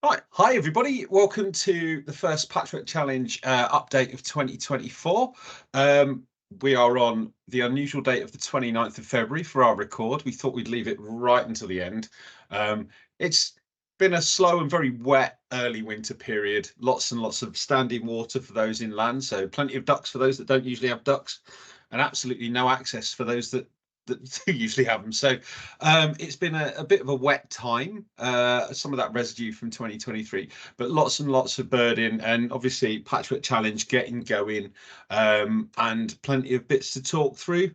Right, hi everybody. Welcome to the first Patchwork Challenge update of 2024. We are on the unusual date of the 29th of February for our record. We thought we'd leave it right until the end. It's been a slow and very wet early winter period. Lots and lots of standing water for those inland, so plenty of ducks for those that don't usually have ducks, and absolutely no access for those that do usually have them. So it's been a bit of a wet time, some of that residue from 2023, but lots and lots of birding, and obviously Patchwork Challenge getting going, and plenty of bits to talk through,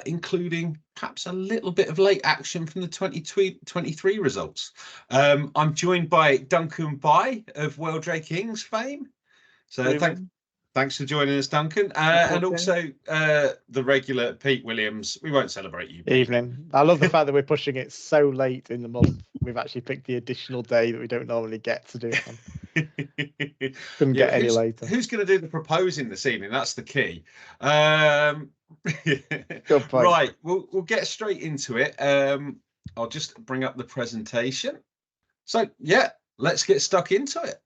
including perhaps a little bit of late action from the 2023 results. I'm joined by Duncan Bye of Wheldrake Ings fame. So thanks for joining us, Duncan. And also the regular Pete Williams. We won't celebrate you, Pete. Evening. I love the fact that we're pushing it so late in the month. We've actually picked the additional day that we don't normally get to do it on. Couldn't get any later. Who's going to do the proposing this evening? That's the key. Good point. Right, we'll get straight into it. I'll just bring up the presentation. So, yeah, let's get stuck into it.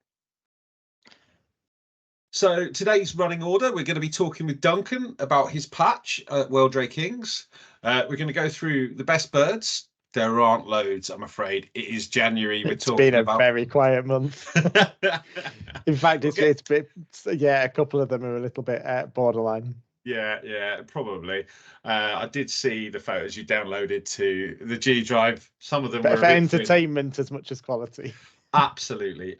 So today's running order, we're going to be talking with Duncan about his patch at Wheldrake Ings. We're going to go through the best birds. There aren't loads, I'm afraid. It is January. It's been a very quiet month. In fact, it's been, a couple of them are a little bit borderline. Yeah, probably. I did see the photos you downloaded to the G Drive. Some of them were for entertainment as much as quality. Absolutely.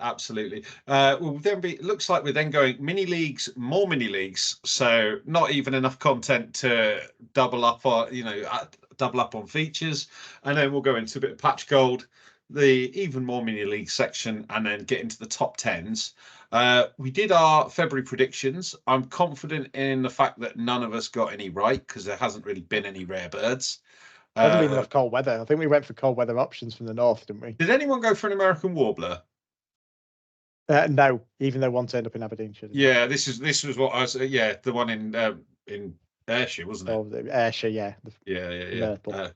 Well, then it looks like we're then going mini leagues, more mini leagues. So not even enough content to double up on features, and then we'll go into a bit of patch gold, the even more mini league section, and then get into the top tens. We did our February predictions. I'm confident in the fact that none of us got any right because there hasn't really been any rare birds. Hasn't been enough cold weather. I think we went for cold weather options from the north, didn't we? Did anyone go for an American warbler? No, even though one turned up in Aberdeenshire. Yeah, this was what I was. Yeah, the one in Ayrshire, wasn't it? Oh, Ayrshire, yeah. Yeah. No,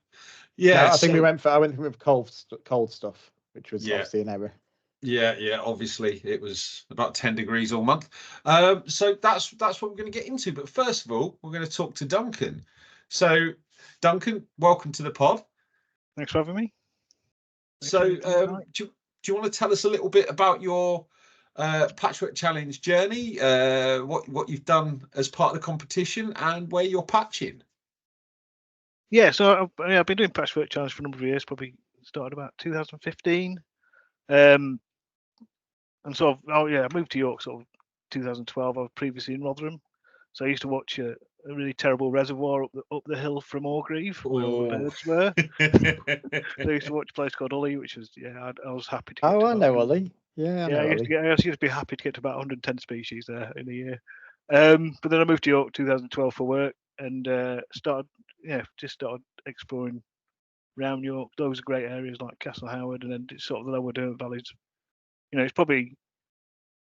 I think I went for cold stuff, which was obviously an error. Yeah. Obviously, it was about 10 degrees all month. So that's what we're going to get into. But first of all, we're going to talk to Duncan. So, Duncan, welcome to the pod. Thanks for having me. So, do you want to tell us a little bit about your Patchwork Challenge journey, what you've done as part of the competition, and where you're patching? Yeah, so I've been doing Patchwork Challenge for a number of years. Probably started about 2015, and sort of I moved to York sort of 2012. I was previously in Rotherham, so I used to watch a really terrible reservoir up the hill from Orgreave where all the birds were. So I used to watch a place called Ully, which was I was happy to get to. I know Ully. I used to be happy to get to about 110 species there in a year. But then I moved to York 2012 for work and started exploring around York. Those are great areas like Castle Howard, and then sort of the lower Derwent valleys. It's probably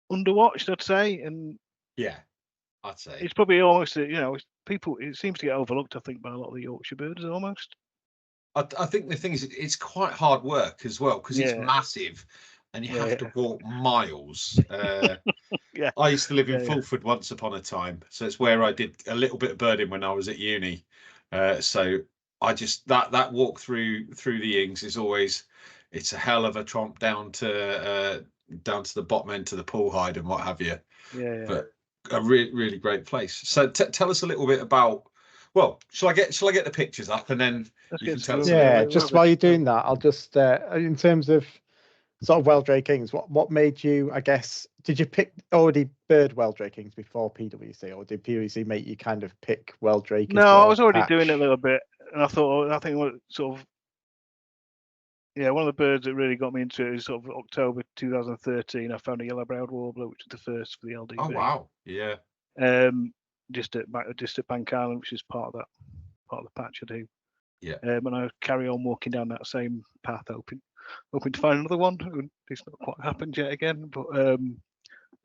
underwatched, I'd say, and yeah, I'd say it's probably almost people. It seems to get overlooked, I think, by a lot of the Yorkshire birds almost. I think the thing is, it's quite hard work as well because it's massive. And you have to walk miles. I used to live in Fulford once upon a time, so it's where I did a little bit of birding when I was at uni. So I just that walk through the Ings is it's a hell of a tromp down to the bottom end to the pool hide and what have you. Yeah. But a really great place. So tell us a little bit about. Well, shall I get the pictures up and then you can tell us? Yeah, just while you're doing that, I'll just in terms of sort of Wheldrake Ings, what made you, I guess, did you pick already bird Wheldrake Ings before PWC, or did PWC make you kind of pick Wheldrake? No, I was already doing it a little bit, and I think sort of, one of the birds that really got me into it is sort of October 2013. I found a yellow-browed warbler, which was the first for the LDV. Oh wow, yeah. Just at Bank Island, which is part of the patch I do. Yeah. And I carry on walking down that same path, hoping to find another one. It's not quite happened yet again, but and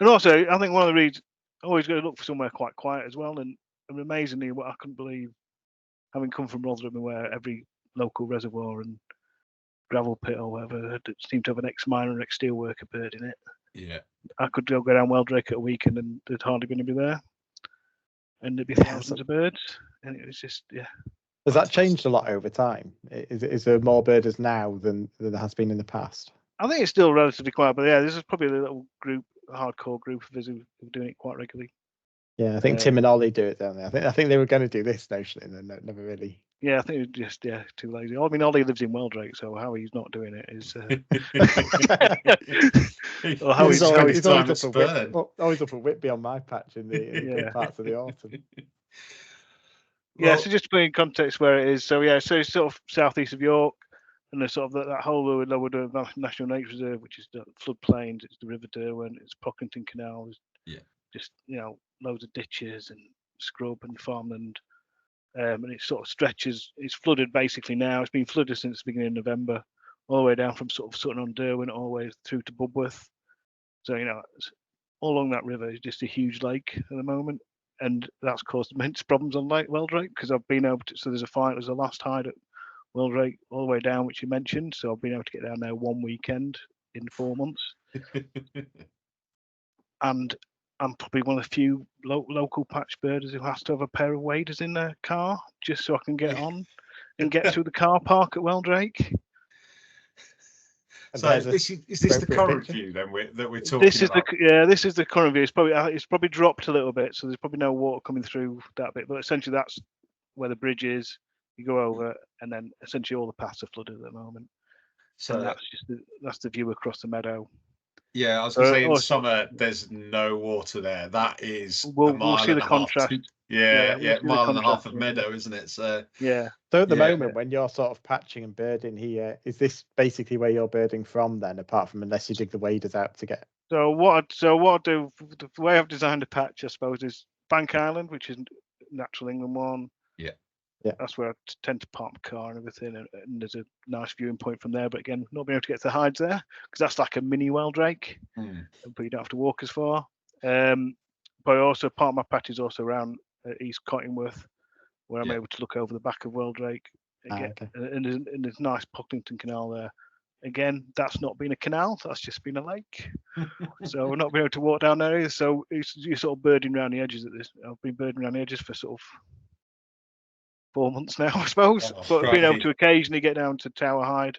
also I think one of the reasons I always got to look for somewhere quite quiet as well. And amazingly, what I couldn't believe, having come from Rotherham, where every local reservoir and gravel pit or whatever that seemed to have an ex-miner or ex-steelworker bird in it. Yeah. I could go down Wheldrake at a weekend and there'd hardly going to be there, and there'd be thousands of birds, and it was just Has that changed a lot over time? Is there more birders now than there has been in the past? I think it's still relatively quiet, but yeah, this is probably a little group, a hardcore group of us who are doing it quite regularly. Yeah, I think Tim and Ollie do it, don't they? I think they were going to do this notionally, and then never really. Yeah, I think it was just too lazy. I mean, Ollie lives in Wheldrake, so how he's not doing it is. Or how he's always up at Whitby on my patch in the parts of the autumn. Yeah, so just to put in context where it is, so it's sort of southeast of York, and there's sort of that whole lower National Nature Reserve, which is the floodplains, it's the River Derwent, it's Pocklington Canal, just loads of ditches and scrub and farmland, and it sort of stretches. It's flooded basically now. It's been flooded since the beginning of November, all the way down from sort of Sutton on Derwent all the way through to Budworth. So all along that river is just a huge lake at the moment. And that's caused immense problems on Lake Wheldrake because I've been able to. So there's a last tide at Wheldrake all the way down, which you mentioned. So I've been able to get down there one weekend in 4 months. And I'm probably one of the few local patch birders who has to have a pair of waders in their car just so I can get on and get through the car park at Wheldrake. So is this the current view then that we're talking about? This is the current view. It's probably dropped a little bit, so there's probably no water coming through that bit. But essentially, that's where the bridge is. You go over, and then essentially all the paths are flooded at the moment. So and that's the view across the meadow. Yeah, I was going to say in summer there's no water there. That is we'll see the contrast. Mile and a half of meadow, isn't it? So So at the moment, when you're sort of patching and birding here, is this basically where you're birding from then, apart from unless you dig the waders out to get? So what I do, the way I've designed a patch, I suppose, is Bank Island, which is natural England one. Yeah. That's where I tend to park my car and everything, and there's a nice viewing point from there. But again, not being able to get to the hides there because that's like a mini Wheldrake, but you don't have to walk as far. But I also part of my patch is also around East Cottingworth, where I'm able to look over the back of Wheldrake. And there's nice Pocklington Canal there. Again, that's not been a canal; that's just been a lake. So we're not being able to walk down there either. So you're sort of birding around the edges at this. I've been birding around the edges for sort of 4 months now, I suppose. But being able to occasionally get down to Tower Hyde,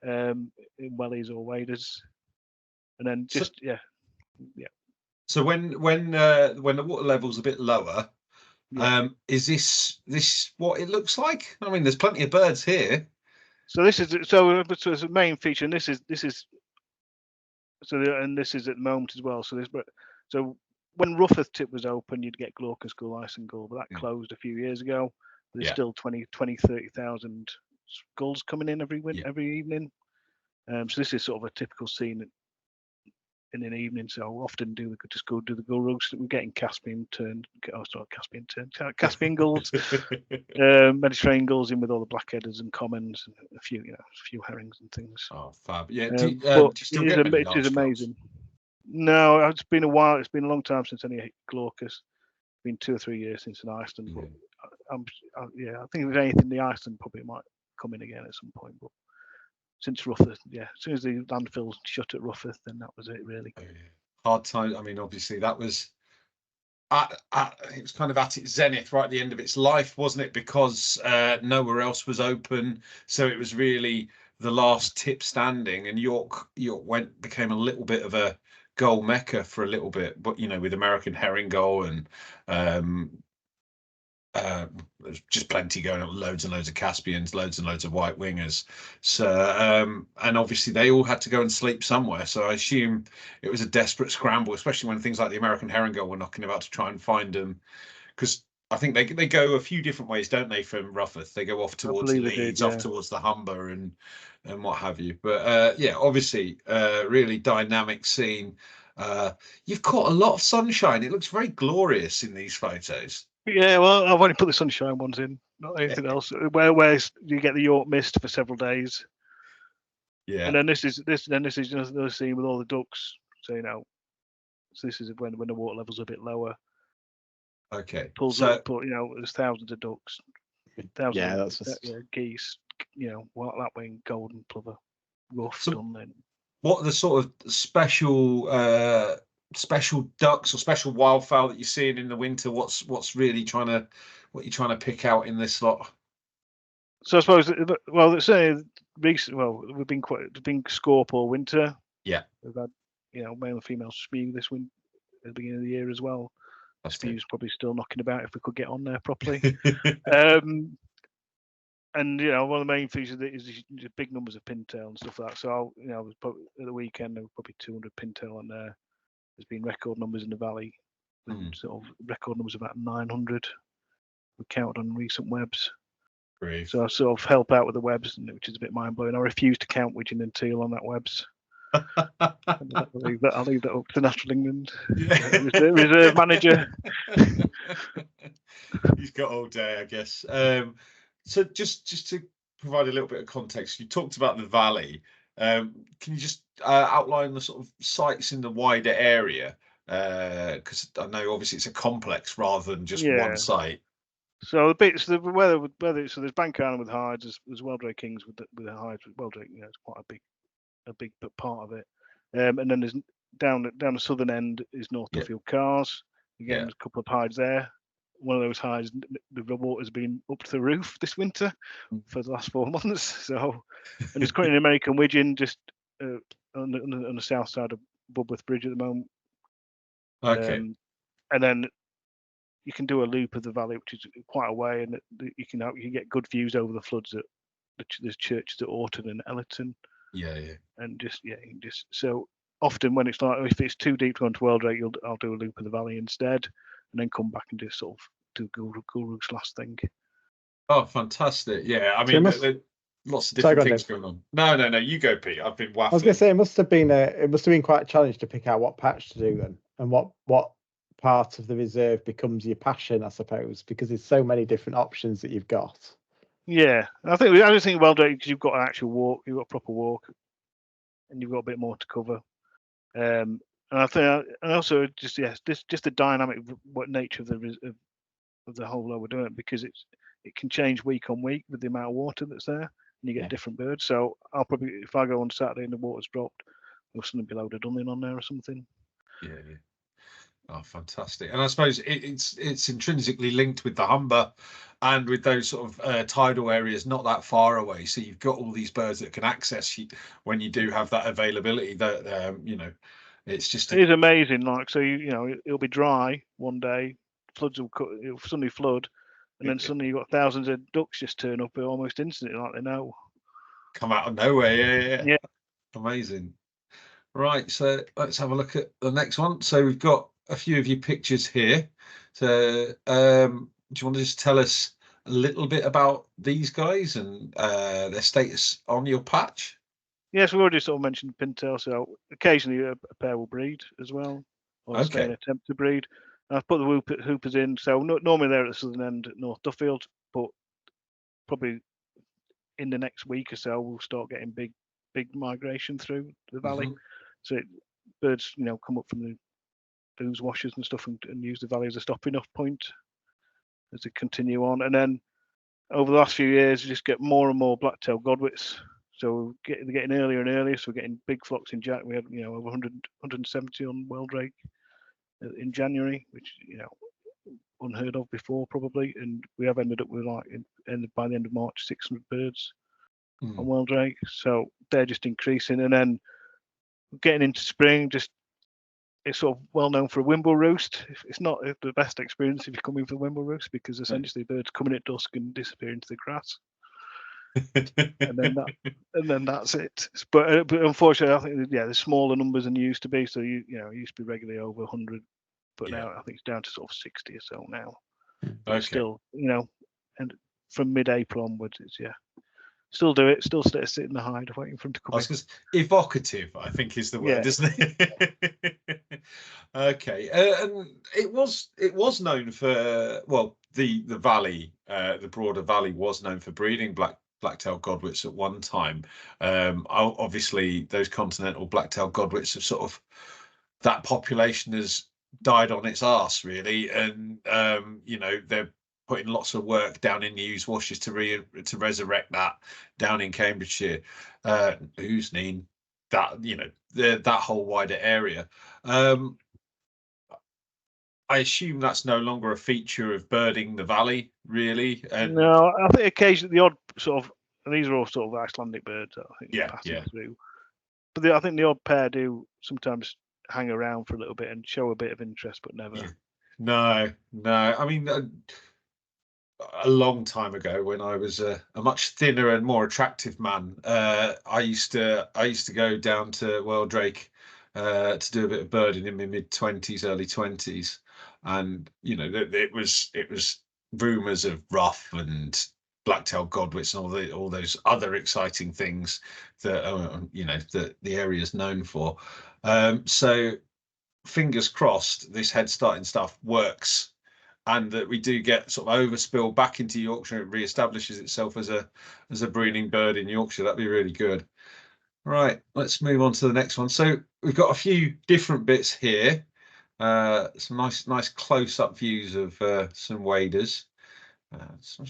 in wellies or waders, and then just So when the water level's a bit lower, is this what it looks like? I mean, there's plenty of birds here. So this is it's a main feature, and this is at the moment as well. So when Rufford Tip was open, you'd get Glaucus gull, Iceland gull, but that closed a few years ago. There's still 30,000 gulls coming in every evening. So this is sort of a typical scene in an evening. So I often just go do the gull rugs that we get in Caspian gulls, Mediterranean gulls in with all the blackheaders and commons and a few herrings and things. Oh, fab! Yeah, do you still get many large it is amazing. gulls? No, it's been a while. It's been a long time since any Glaucus. It's been 2 or 3 years since in Iceland. But I think if there's anything, the Iceland probably might come in again at some point. But since Rufford, as soon as the landfill shut at Rufford, then that was it really. Hard time. I mean, obviously that was it was kind of at its zenith right at the end of its life, wasn't it? Because nowhere else was open, so it was really the last tip standing, and York became a little bit of a gull mecca for a little bit, but with American herring gull and there's just plenty going on, loads and loads of Caspians, loads and loads of white wingers. So and obviously they all had to go and sleep somewhere, so I assume it was a desperate scramble, especially when things like the American herring gull were knocking about to try and find them, because I think they go a few different ways, don't they, from Rufford? They go off towards Leeds, off towards the Humber and what have you. But obviously really dynamic scene. You've caught a lot of sunshine. It looks very glorious in these photos. Yeah, well, I've only put the sunshine ones in, not anything else. Where you get the York mist for several days. Yeah. And then this is another scene with all the ducks. So so this is when the water level's a bit lower. Okay. Pulls up, there's thousands of ducks, geese Lapwing, golden plover, rough, So dunlin. what are the sort of special ducks or special wildfowl that you're seeing in the winter? What you're trying to pick out in this lot? So I suppose, it's certainly recent. Well, we've been scorp all winter. Yeah, we've had male and female spew this winter at the beginning of the year as well. Spew's probably still knocking about if we could get on there properly. And one of the main features is the big numbers of pintail and stuff like that. So at the weekend there were probably 200 pintail on there. There's been record numbers in the valley, sort of record numbers about 900. We counted on recent webs. Brave. So I sort of help out with the webs, which is a bit mind blowing. I refuse to count widgeon and teal on that webs. I'll leave that up to Natural England. Yeah. Reserve manager. He's got all day, I guess. So just to provide a little bit of context, you talked about the valley. Can you just outline the sort of sites in the wider area? Because I know obviously it's a complex rather than just one site. So there's Bank Island with hides, there's Wheldrake Ings with the hides. Wheldrake, it's quite a big part of it. And then there's down the southern end is North Duffield Cars. Again, there's a couple of hides there. One of those hides, the water's been up to the roof this winter for the last 4 months. So, and there's currently an American widgeon just on the south side of Budworth Bridge at the moment. Okay. And then you can do a loop of the valley, which is quite a way, and you can get good views over the floods at there's churches at Orton and Ellerton. Yeah. And so often when it's like, if it's too deep to go into Wheldrake, I'll do a loop of the valley instead, and then come back and do sort of do Gulrug's last thing. Oh, fantastic! Yeah, I mean, lots of different things going on. No, you go, Pete. I've been waffling. I was going to say it must have been quite a challenge to pick out what patch to do then, and what part of the reserve becomes your passion, I suppose, because there's so many different options that you've got. Yeah, I just think Wheldrake, because you've got an actual walk, you've got a proper walk, and you've got a bit more to cover. And I think, and also just the dynamic nature of the whole way we're doing it, because it can change week on week with the amount of water that's there, and you get different birds. So I'll probably, if I go on Saturday and the water's dropped, there'll suddenly be a load of dunlin on there or something. Yeah. Oh, fantastic! And I suppose it's intrinsically linked with the Humber and with those sort of tidal areas not that far away. So you've got all these birds that can access you when you do have that availability. That it's it is amazing. Like, so it'll be dry one day, it'll suddenly flood, and then suddenly you've got thousands of ducks just turn up almost instantly, like they know. Come out of nowhere. Yeah. Amazing. Right, so let's have a look at the next one. So we've got a few of your pictures here. So do you want to just tell us a little bit about these guys and their status on your patch? Yes, we've already sort of mentioned pintail, so occasionally a pair will breed as well, or attempt to breed. And I've put the hoopers in, so normally they're at the southern end at North Duffield, but probably in the next week or so we'll start getting big migration through the valley. So birds, come up from the booze washers and stuff and use the valley as a stopping off point as they continue on. And then over the last few years, you just get more and more black-tailed godwits. So they're getting earlier and earlier. So we're getting big flocks in January. We had over 170 on Wheldrake in January, which unheard of before probably. And we have ended up with by the end of March 600 birds on Wheldrake. So they're just increasing. And then getting into spring, it's sort of well known for a wimble roost. It's not the best experience if you come in for the wimble roost, because essentially birds come in at dusk and disappear into the grass. and then that's it. But unfortunately, I think there's smaller numbers than used to be. So it used to be regularly over 100, but now I think it's down to sort of 60 or so now. But still, and from mid-April onwards, it's still do it. Still sit in the hide waiting for him to come in. Evocative, I think, is the word, isn't it? Okay, and it was known for, well, the valley, the broader valley was known for breeding black-tailed godwits at one time. Obviously, those continental black-tailed godwits have sort of, that population has died on its arse really, and they're putting lots of work down in the Hughes washes to resurrect that down in Cambridgeshire, Ousneen, that that whole wider area. I assume that's no longer a feature of birding the valley, really. And no, I think occasionally the odd sort of, and these are all sort of Icelandic birds that I think passing through. But I think the odd pair do sometimes hang around for a little bit and show a bit of interest, but never. Yeah. No. I mean, a long time ago, when I was a much thinner and more attractive man, I used to go down to Wheldrake to do a bit of birding in my mid-20s, early 20s, and it was rumours of ruff and black-tailed godwits and all those other exciting things that that the area is known for. So fingers crossed, this head starting stuff works, and that we do get sort of overspill back into Yorkshire and re-establishes itself as a breeding bird in Yorkshire. That'd be really good. Right, let's move on to the next one. So we've got a few different bits here. Some nice close-up views of some waders. So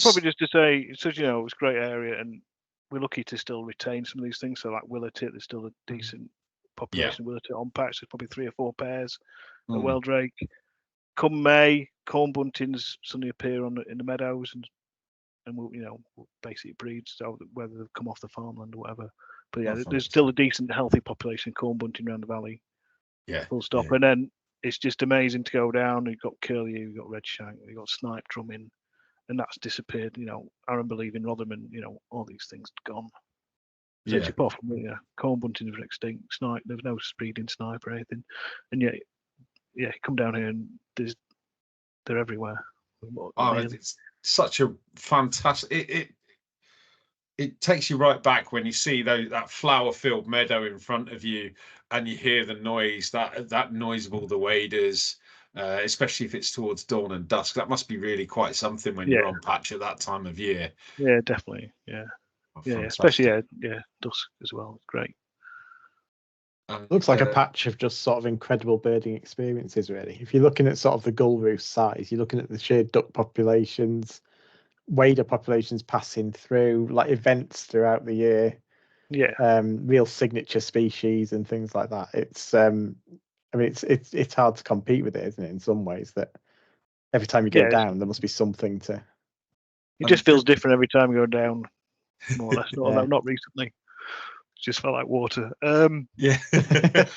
probably just to say, it's a great area, and we're lucky to still retain some of these things. So like Willertit, there's still a decent population of Willertit on patch. There's probably 3 or 4 pairs at Wheldrake. Come May, corn buntings suddenly appear in the meadows, and we'll basically breed, so whether they've come off the farmland or whatever. But yeah, there's still a decent, healthy population of corn bunting around the valley. Yeah, full stop. And then it's just amazing to go down. You've got curlew, you've got redshank, you've got snipe drumming, and that's disappeared. I remember leaving Rotherham, all these things gone. So apart from corn buntings were extinct. Snipe, there was no breeding snipe or anything, and come down here and they're everywhere. It's such a fantastic. It takes you right back when you see that flower-filled meadow in front of you, and you hear the noise, that noise of all the waders, especially if it's towards dawn and dusk. That must be really quite something when you're on patch at that time of year. Yeah, definitely. Yeah, especially dusk as well. It's great. Looks like a patch of just sort of incredible birding experiences, really. If you're looking at sort of the gull roost size, you're looking at the sheer duck populations, wader populations passing through, like events throughout the year. Real signature species and things like that. It's it's hard to compete with it, isn't it, in some ways, that every time you go down there must be something to. It just feels different every time you go down, more or less. Not recently. Just felt like water. But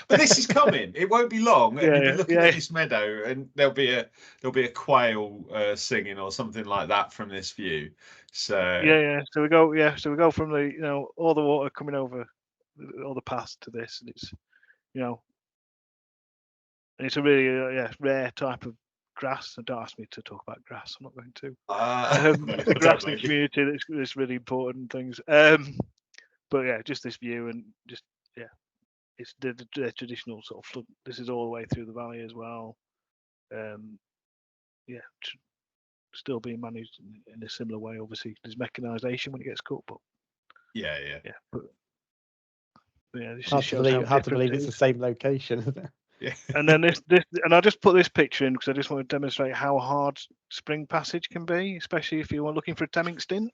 this is coming. It won't be long. And you'll be looking at this meadow, and there'll be a quail singing or something like that from this view. So So we go from the all the water coming over all the pass to this, and it's and it's a really rare type of grass. So don't ask me to talk about grass. I'm not going to. Grass in the community that's really important things. But just this view, and just it's the traditional sort of flood. This is all the way through the valley as well. Still being managed in a similar way. Obviously, there's mechanisation when it gets cut, but this hard to believe it's the same location, isn't it? Yeah. And then this, and I just put this picture in because I just want to demonstrate how hard spring passage can be, especially if you are looking for a temming stint.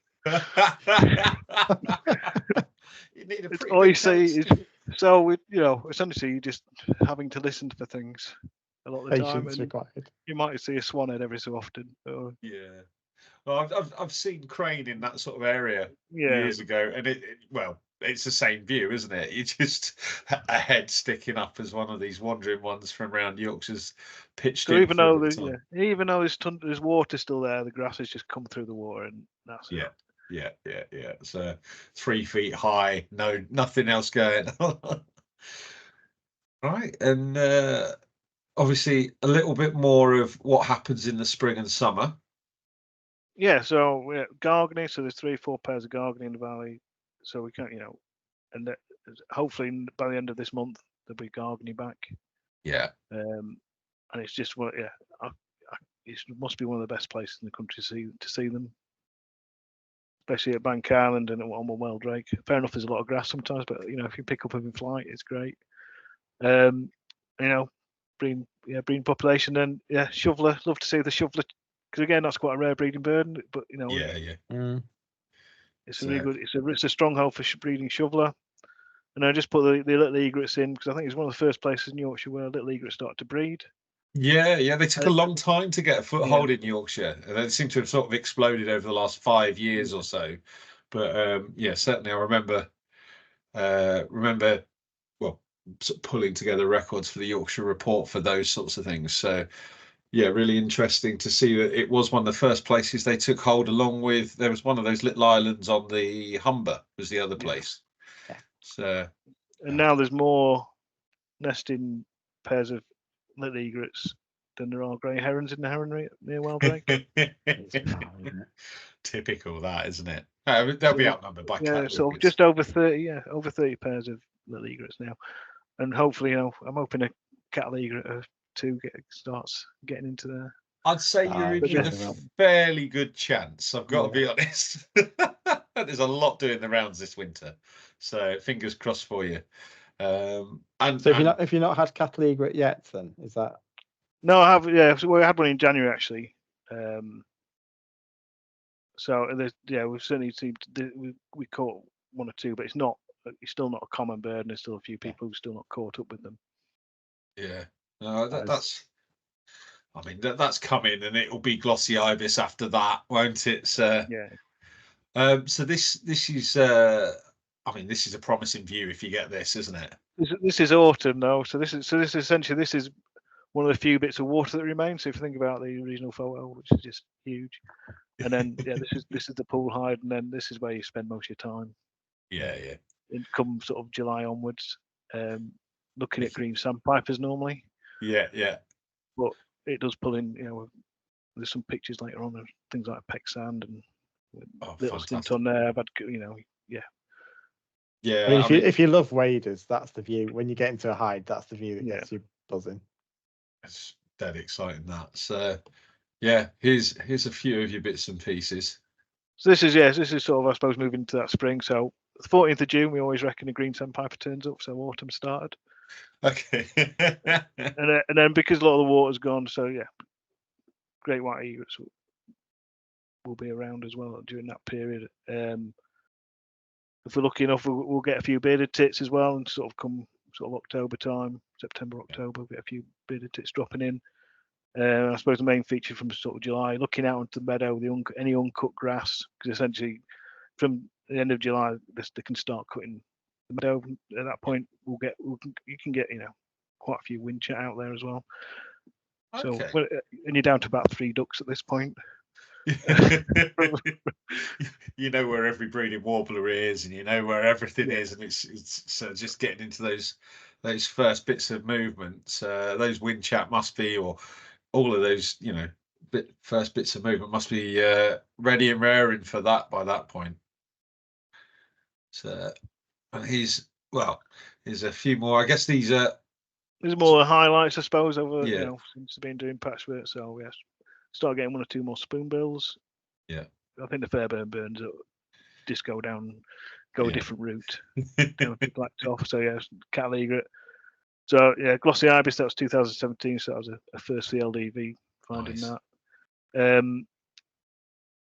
You need a all you see is essentially you're just having to listen for things a lot of the time. And required. You might see a swanhead every so often. Yeah. Well, I've seen crane in that sort of area years ago, and it's the same view, isn't it? You just a head sticking up as one of these wandering ones from around Yorkshire's pitched. So even though there's water still there, the grass has just come through the water, and that's Yeah. It's 3 feet high, nothing else going on. Right, and obviously a little bit more of what happens in the spring and summer. So gardening. So there's 3 or 4 pairs of gardening in the valley. So we can't, and hopefully by the end of this month there'll be gardening back. And it's just it must be one of the best places in the country to see them. Especially at Bank Island and on Wheldrake. Fair enough, there's a lot of grass sometimes, but if you pick up them in flight, it's great. Breeding population. Then shoveler, love to see the shoveler because again, that's quite a rare breeding bird. But Yeah. it's a really good. It's a stronghold for breeding shoveler. And I just put the little egrets in because I think it's one of the first places in Yorkshire where little egrets started to breed. Yeah. They took a long time to get a foothold in Yorkshire, and they seem to have sort of exploded over the last 5 years or so. But certainly I remember sort of pulling together records for the Yorkshire Report for those sorts of things. So yeah, really interesting to see that it was one of the first places they took hold, along with there was one of those little islands on the Humber was the other place. Yeah. So and now there's more nesting pairs of little egrets than there are grey herons in the heronry near Wheldrake. Typical, that, isn't it? They'll be outnumbered by cat so just over 30 pairs of little egrets now, and hopefully, I'm hoping a cattle egret or two starts getting into there. I'd say you're in a fairly good chance. I've got to be honest. There's a lot doing the rounds this winter, so fingers crossed for you. And so if you're not had cattle egret yet, then is that? No, I have. Yeah, so we had one in January actually. So we've certainly seen we caught one or two, but it's still not a common bird, and there's still a few people who've still not caught up with them. Yeah, no, that's. I mean, that's coming, and it'll be glossy ibis after that, won't it? So So this is. I mean, this is a promising view if you get this, isn't it? This is autumn though, so this is essentially one of the few bits of water that remains. So if you think about the original photo, which is just huge, and then this is the pool hide, and then this is where you spend most of your time. Yeah. And come sort of July onwards, looking at green sandpipers normally. Yeah. But it does pull in. There's some pictures later on of things like peck sand and little stint on there. But Yeah. I mean, if you love waders, that's the view. When you get into a hide, that's the view that gets you buzzing. It's dead exciting, that. So yeah, here's a few of your bits and pieces. So this is sort of, I suppose, moving into that spring. So the 14th of June, we always reckon a green sandpiper turns up. So autumn started. Okay. and then because a lot of the water's gone, so great white egrets will be around as well during that period. If we're lucky enough, we'll get a few bearded tits as well, and sort of come sort of October time, September, October, we'll get a few bearded tits dropping in. I suppose the main feature from sort of July, looking out into the meadow, any uncut grass, because essentially from the end of July, they can start cutting the meadow. At that point, you can get quite a few windchat out there as well. So and you're down to about 3 ducks at this point. You know where every breeding warbler is, and you know where everything is, and it's so just getting into those first bits of movement. Those windchat must be, or all of those first bits of movement must be ready and raring for that by that point. So, and here's a few more. I guess these are. There's more highlights, I suppose, over since I've been doing patchwork. So start getting 1 or 2 more spoonbills. Yeah, I think the Fairburn burns just go a different route. Blacked off. So cattle egret. So glossy ibis. That was 2017. So that was a first for the LDV finding that.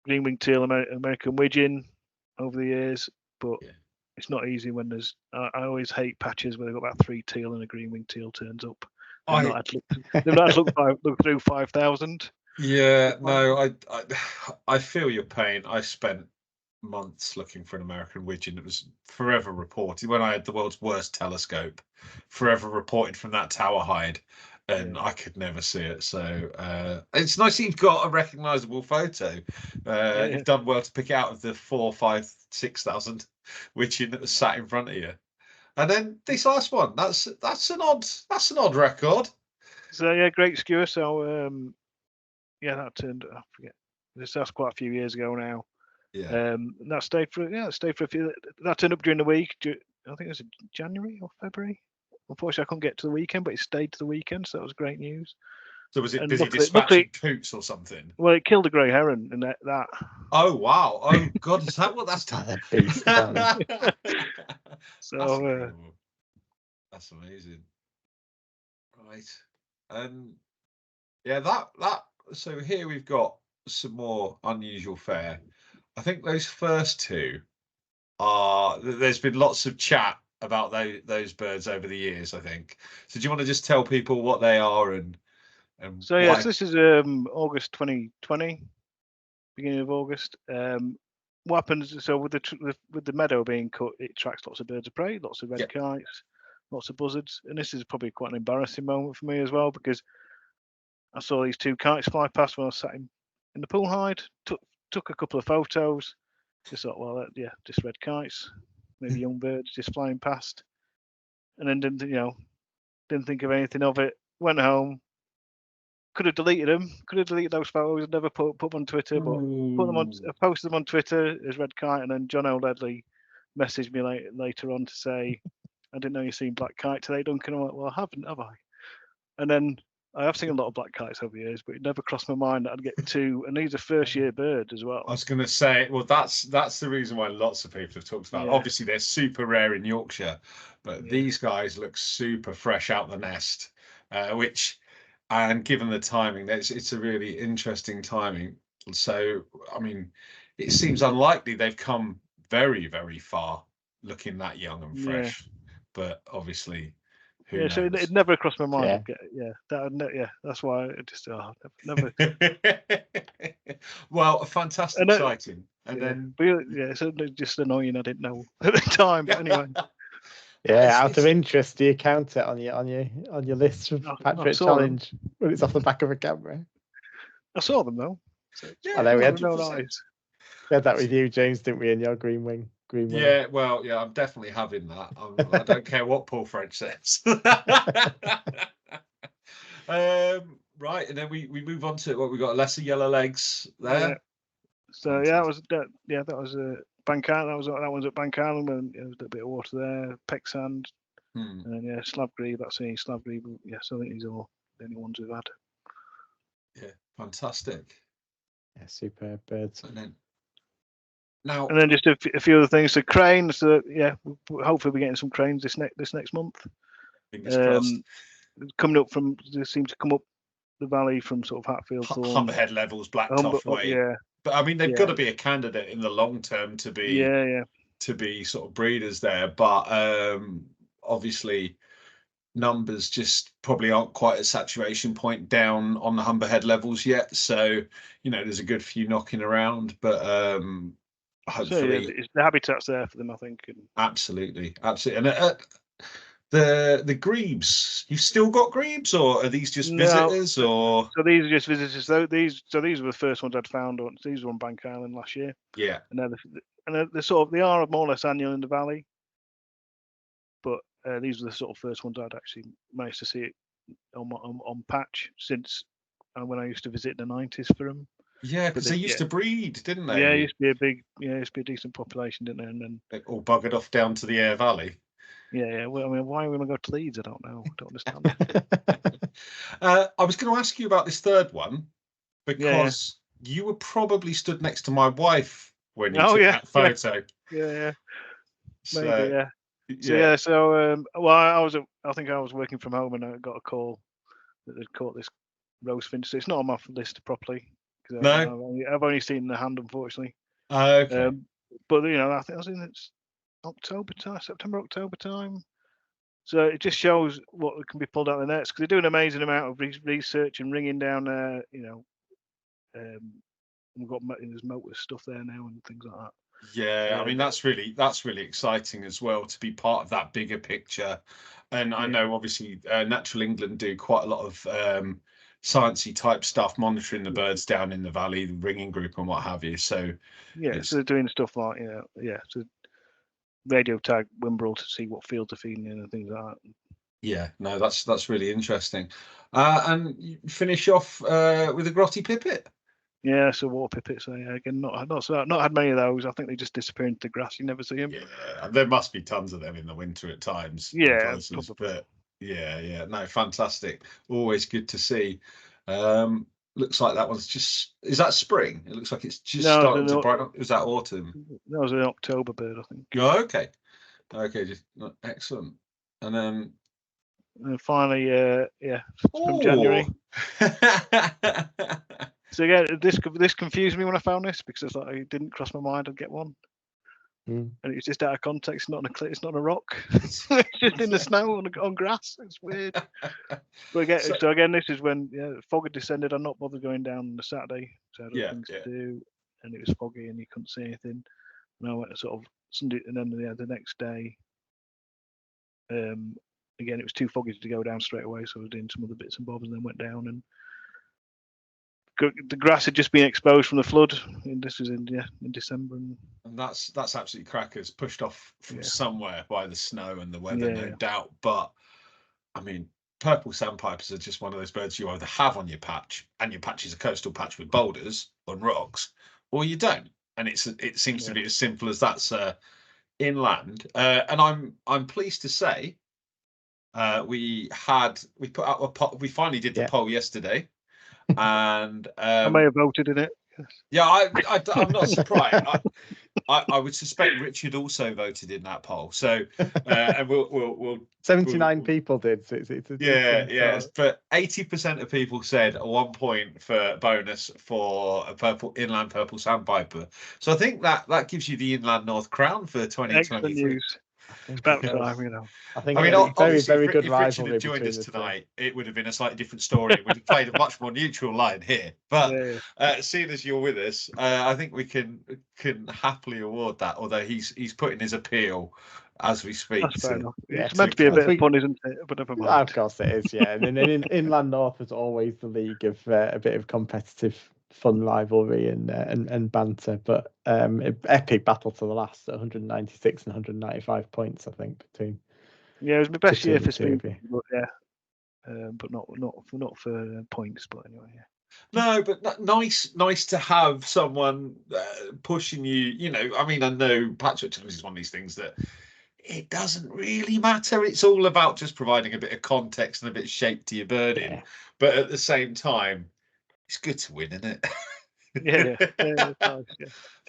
Green winged teal, American widgeon over the years, but it's not easy when there's. I always hate patches where they've got about 3 teal and a green winged teal turns up. They've not had to look through 5,000. Yeah, no, I feel your pain. I spent months looking for an American widgeon. It was forever reported when I had the world's worst telescope, forever reported from that tower hide, and I could never see it. So it's nice that you've got a recognisable photo. You've done well to pick out of the 4,000, 5,000, 6,000 widgeon that was sat in front of you. And then this last one, that's an odd record. So great skewer. So that turned. I forget. That's quite a few years ago now. Yeah. That stayed for a few. That turned up during the week. I think it was January or February. Unfortunately, I couldn't get to the weekend, but it stayed to the weekend, so that was great news. So was it busy dispatching coots or something? Well, it killed a grey heron, and that. Oh wow! Oh God, is that what that's done? Beast, so that's amazing, right? Yeah, that. So here we've got some more unusual fare. I think those first two are. There's been lots of chat about those birds over the years, I think. So do you want to just tell people what they are and So why? yes, this is August 2020, beginning of August. What happens? So with the meadow being cut, it attracts lots of birds of prey, lots of red Yep. kites, lots of buzzards, and this is probably quite an embarrassing moment for me as well, because I saw these two kites fly past when I was sat in the pool hide. Took a couple of photos. Just thought, well, yeah, just red kites, maybe young birds just flying past, and then didn't think of anything of it. Went home. Could have deleted them. Could have deleted those photos and never put them on Twitter. But put them on. I posted them on Twitter as red kite, and then John O'Ledley messaged me later on to say, "I didn't know you seen black kite today, Duncan." I went, "Well, I haven't, have I?" And then I have seen a lot of black kites over the years, but it never crossed my mind that I'd get two, and these are first-year birds as well. I was going to say, well, that's the reason why lots of people have talked about. Yeah. Obviously, they're super rare in Yorkshire, but these guys look super fresh out the nest, and given the timing, it's a really interesting timing. So, I mean, it seems unlikely they've come very, very far looking that young and fresh, but obviously. Who knows? So it never crossed my mind. Yeah. That's why it just never. Well, a fantastic sighting, and then it's just annoying. I didn't know at the time, but anyway. Yeah, out of interest, do you count it on your list of Patrick Challenge when it's off the back of a camera? I saw them though. I know we had that with you, James, didn't we? In your green wing. Yeah, well, yeah, I'm definitely having that. I don't care what Paul French says. Right, and then we move on to what we got. Lesser yellow legs there. Yeah. So that was Bank Island. That one's at Bank Island, and there was a bit of water there. Peck sand, and then slab grebe. That's any slab grebe. Yes, I think these are all the only ones we've had. Yeah, fantastic. Yeah, superb birds. And then just a few other things. So cranes. So hopefully we're getting some cranes this next month. Fingers crossed. Coming up from, they seem to come up the valley from sort of Hatfield, Humberhead levels, Blacktop way. Yeah. But I mean, they've got to be a candidate in the long term to be to be sort of breeders there. But obviously, numbers just probably aren't quite at saturation point down on the Humberhead levels yet. So there's a good few knocking around, but hopefully the habitat's there for them, I think. Absolutely. And the grebes, you've still got grebes, or are these just visitors? Or so these are just visitors. So these were the first ones I'd found. These were on Bank Island last year. Yeah, and they are more or less annual in the valley, but these were the sort of first ones I'd actually managed to see it on patch since when I used to visit in the 90s for them. Yeah, because they used to breed, didn't they? Yeah, it used to be a decent population, didn't they? And then they all buggered off down to the Aire Valley. Yeah. Well, I mean, why are we going to go to Leeds? I don't know. I don't understand. I was going to ask you about this third one because you were probably stood next to my wife when you took that photo. Yeah. So, maybe, yeah. So I think I was working from home and I got a call that they'd caught this rosefinch. So it's not on my list properly. No, I've only seen the hand, unfortunately. Okay. But I think I was in September, October time. So it just shows what can be pulled out of the nets because they do an amazing amount of research and ringing down there. We've got there's motor stuff there now and things like that. Yeah, I mean that's really exciting as well to be part of that bigger picture. And I know obviously Natural England do quite a lot of sciencey type stuff, monitoring the birds down in the valley, the ringing group and what have you. So so they're doing stuff like so radio tag Wimbrel to see what fields are feeding in and things like that. Yeah, no, that's really interesting. And you finish off with a grotty pipit. Yeah, so water pipits. So again, not had many of those. I think they just disappear into the grass. You never see them. Yeah, there must be tons of them in the winter at times. Yeah, but no, fantastic. Always good to see. Looks like that one's is that spring? It looks like it's just starting to brighten up. Is that autumn? That was an October bird, I think. Oh, okay, just excellent. And then finally, from January. So again, this confused me when I found this because it didn't cross my mind I'd get one, and it's just out of context. It's not on it's not on a rock. It's just in the snow on grass. It's weird. But again, so again, this is when fog had descended. I'm not bothered going down on the Saturday, so I had other things to do, and it was foggy and you couldn't see anything. And I went sort of Sunday, and then the next day. Again, it was too foggy to go down straight away, so I was doing some other bits and bobs, and then went down, and the grass had just been exposed from the flood. And this was in December, and that's absolutely crackers, pushed off from somewhere by the snow and the weather, no doubt. But I mean, purple sandpipers are just one of those birds you either have on your patch, and your patch is a coastal patch with boulders on rocks, or you don't, and it seems to be as simple as that, sir. Inland, and I'm pleased to say we put out a poll. We finally did the poll yesterday, and I may have voted in it. Yeah, I'm not surprised. I would suspect Richard also voted in that poll. So, and we'll 79 people did. So it's but 80% of people said 1 point for bonus for a inland purple sandpiper. So I think that gives you the Inland North crown for 2023. Excellent news. It's about time, you know. I think obviously, very good if rivalry Richard had joined between us tonight, it would have been a slightly different story. We'd have played a much more neutral line here. But seeing as you're with us, I think we can happily award that. Although he's putting his appeal as we speak. That's fair enough. It's meant to be a bit of fun, isn't it? But never mind. Of course it is, yeah. And then Inland North is always the league of a bit of competitive, fun rivalry and banter. But epic battle to the last, 196 and 195 points, I think, between. Yeah, it was my best year for speed, but but not for points. But anyway, No, but nice to have someone pushing you. You know, I mean, I know Patrick is one of these things that it doesn't really matter. It's all about just providing a bit of context and a bit of shape to your birding. Yeah. But at the same time, it's good to win, isn't it? Yeah.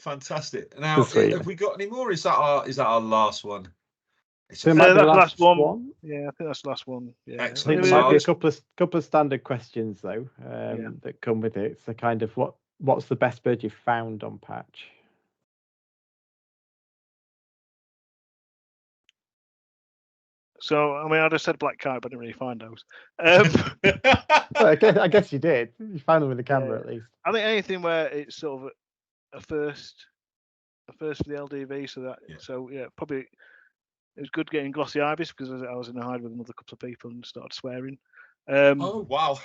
Fantastic. Now, have we got any more? Is that our last one? That's the last one. Yeah, I think that's the last one. Yeah. Excellent. I think there might be a couple of standard questions though that come with it. So, kind of, what's the best bird you've found on patch? So, I mean, I just said black kite, but I didn't really find those. Well, I guess you did. You found them with the camera at least. I think anything where it's sort of a first for the LDV. So probably it was good getting glossy ibis because I was in a hide with another couple of people and started swearing. Oh wow!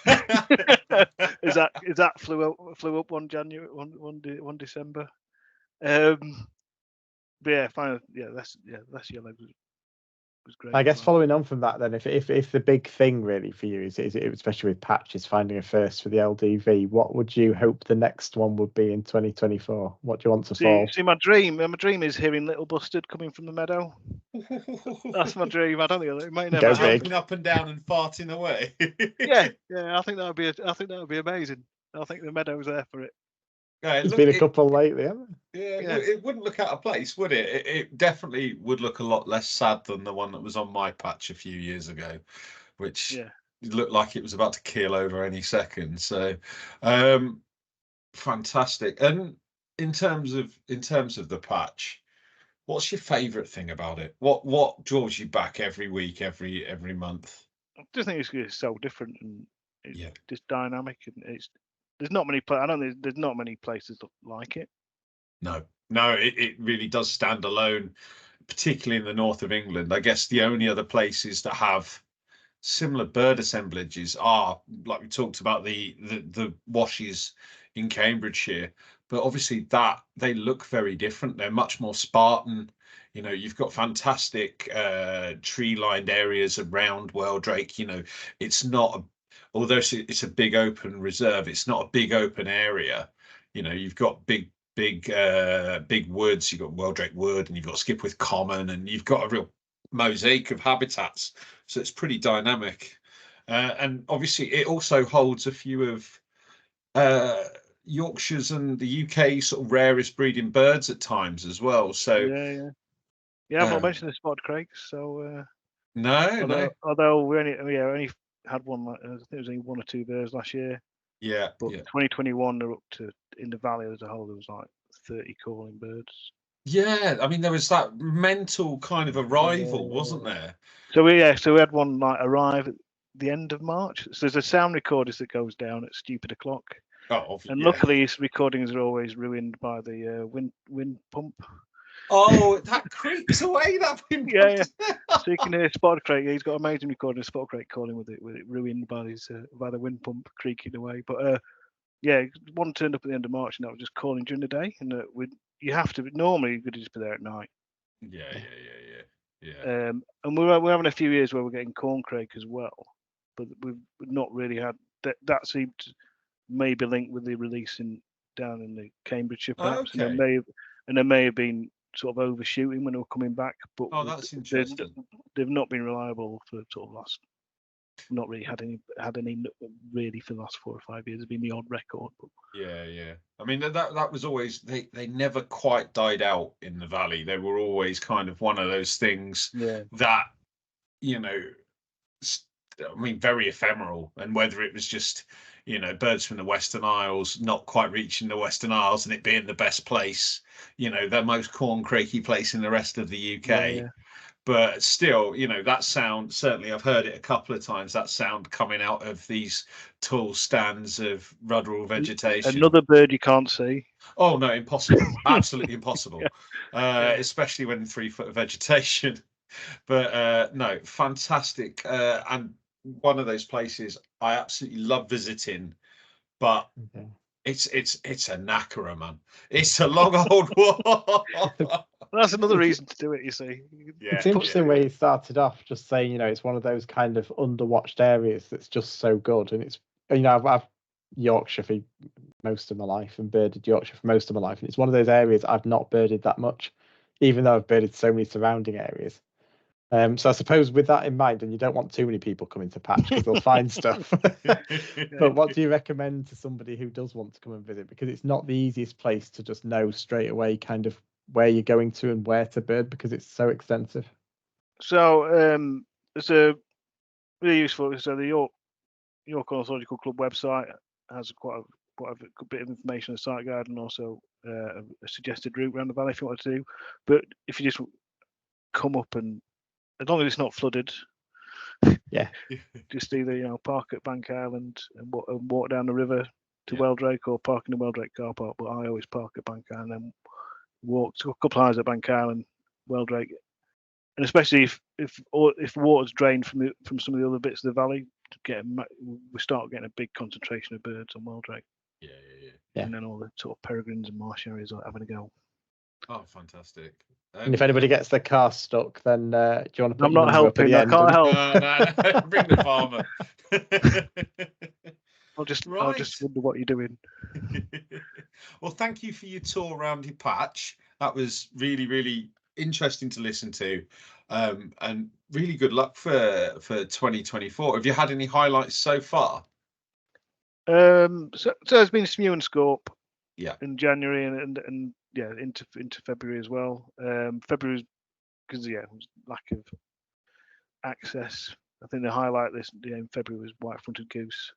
Is that flew up one January, one December. But yeah, finally, that's yellow. Was great. I guess following on from that, then, if the big thing really for you is especially with patch is finding a first for the LDV, what would you hope the next one would be in 2024? What do you want to fall? See, my dream is hearing Little Bustard coming from the meadow. That's my dream. I don't think it might never happen. Jumping up and down and farting away. yeah. I think that would be amazing. I think the meadow's there for it. There's been a couple lately, haven't there? Yeah, it wouldn't look out of place, would it? It definitely would look a lot less sad than the one that was on my patch a few years ago, which looked like it was about to keel over any second. So, fantastic. And in terms of the patch, what's your favourite thing about it? What draws you back every week, every month? I just think it's so different and it's just dynamic, and there's not many. I don't think there's not many places like it. No, it really does stand alone, particularly in the north of England. I guess the only other places that have similar bird assemblages are, like we talked about, the washes in Cambridgeshire. But obviously that they look very different. They're much more Spartan. You know, you've got fantastic tree-lined areas around Wheldrake. You know, it's not although it's a big open reserve, it's not a big open area. You know, you've got big woods. You've got Wheldrake Wood, and you've got Skipwith Common, and you've got a real mosaic of habitats. So it's pretty dynamic. And obviously, it also holds a few of Yorkshire's and the UK sort of rarest breeding birds at times as well. So I've not mentioned the spotted craigs. So no. Although we only had one. I think it was only one or two birds last year. Yeah, But yeah. 2021, they're up to, in the valley as a whole, there was like 30 calling birds. Yeah, I mean, there was that mental kind of arrival, wasn't Yeah. there? So we had one like arrive at the end of March. So there's a sound recordist that goes down at stupid o'clock, Oh, and yeah. luckily his recordings are always ruined by the wind pump. Oh, that creeps away, that wind Yeah, pump. So you can hear Spotted Crate. He's got amazing recording of Spotted Crate calling with it ruined by his by the wind pump creaking away. But yeah, one turned up at the end of March, and that was just calling during the day. And you have to normally you could just be there at night. Yeah. And we're having a few years where we're getting corncrake as well, but we've not really had that. That seemed to maybe linked with the release down in the Cambridgeshire perhaps, Okay. and there may have been sort of overshooting when they were coming back, but Oh, that's interesting. they've not been reliable for sort of not really had any really for the last 4 or 5 years. It's been the odd record. But Yeah. I mean, that was always, they never quite died out in the valley. They were always kind of one of those things that, you know, I mean, very ephemeral. And whether it was just, you know, birds from the Western Isles not quite reaching the Western Isles and it being the best place, you know, the most corncrakey place in the rest of the UK. But still, you know, that sound, certainly I've heard it a couple of times, that sound coming out of these tall stands of ruderal vegetation. Another bird you can't see. Oh, no, impossible. Absolutely impossible. Especially when 3 foot of vegetation. But no, fantastic. And one of those places I absolutely love visiting, but it's a knackerer, man. It's a long old walk. That's another reason to do it, you see. Yeah, It's interesting where you started off just saying, you know, it's one of those kind of underwatched areas that's just so good. And it's, you know, I've Yorkshire for most of my life and birded Yorkshire for most of my life. And it's one of those areas I've not birded that much, even though I've birded so many surrounding areas. So I suppose with that in mind, and you don't want too many people coming to Patch because they'll find stuff. But what do you recommend to somebody who does want to come and visit? Because it's not the easiest place to just know straight away kind of where you're going to and where to bird because it's so extensive. So it's a really useful. So the York Ornithological Club website has quite a good bit of information on the site guide and also a suggested route around the valley if you want to do. But if you just come up and as long as it's not flooded, just either park at Bank Island and walk down the river to Wheldrake or park in the Wheldrake car park. But I always park at Bank Island and then walk to a couple of hours at Bank Island, Wheldrake, and especially if water's drained from some of the other bits of the valley, we start getting a big concentration of birds on Wheldrake. Yeah. And then all the sort of peregrines and marsh areas are having a go. Oh, fantastic. And if anybody gets their car stuck, then do you want to put I'm not helping. I can't help. No. Bring the farmer. I'll just wonder what you're doing. Well, thank you for your tour around your patch. That was really, really interesting to listen to. And really good luck for 2024. Have you had any highlights so far? So there's been Smew and Scorp in January and into February as well. February because lack of access. I think the highlight in February was white-fronted goose.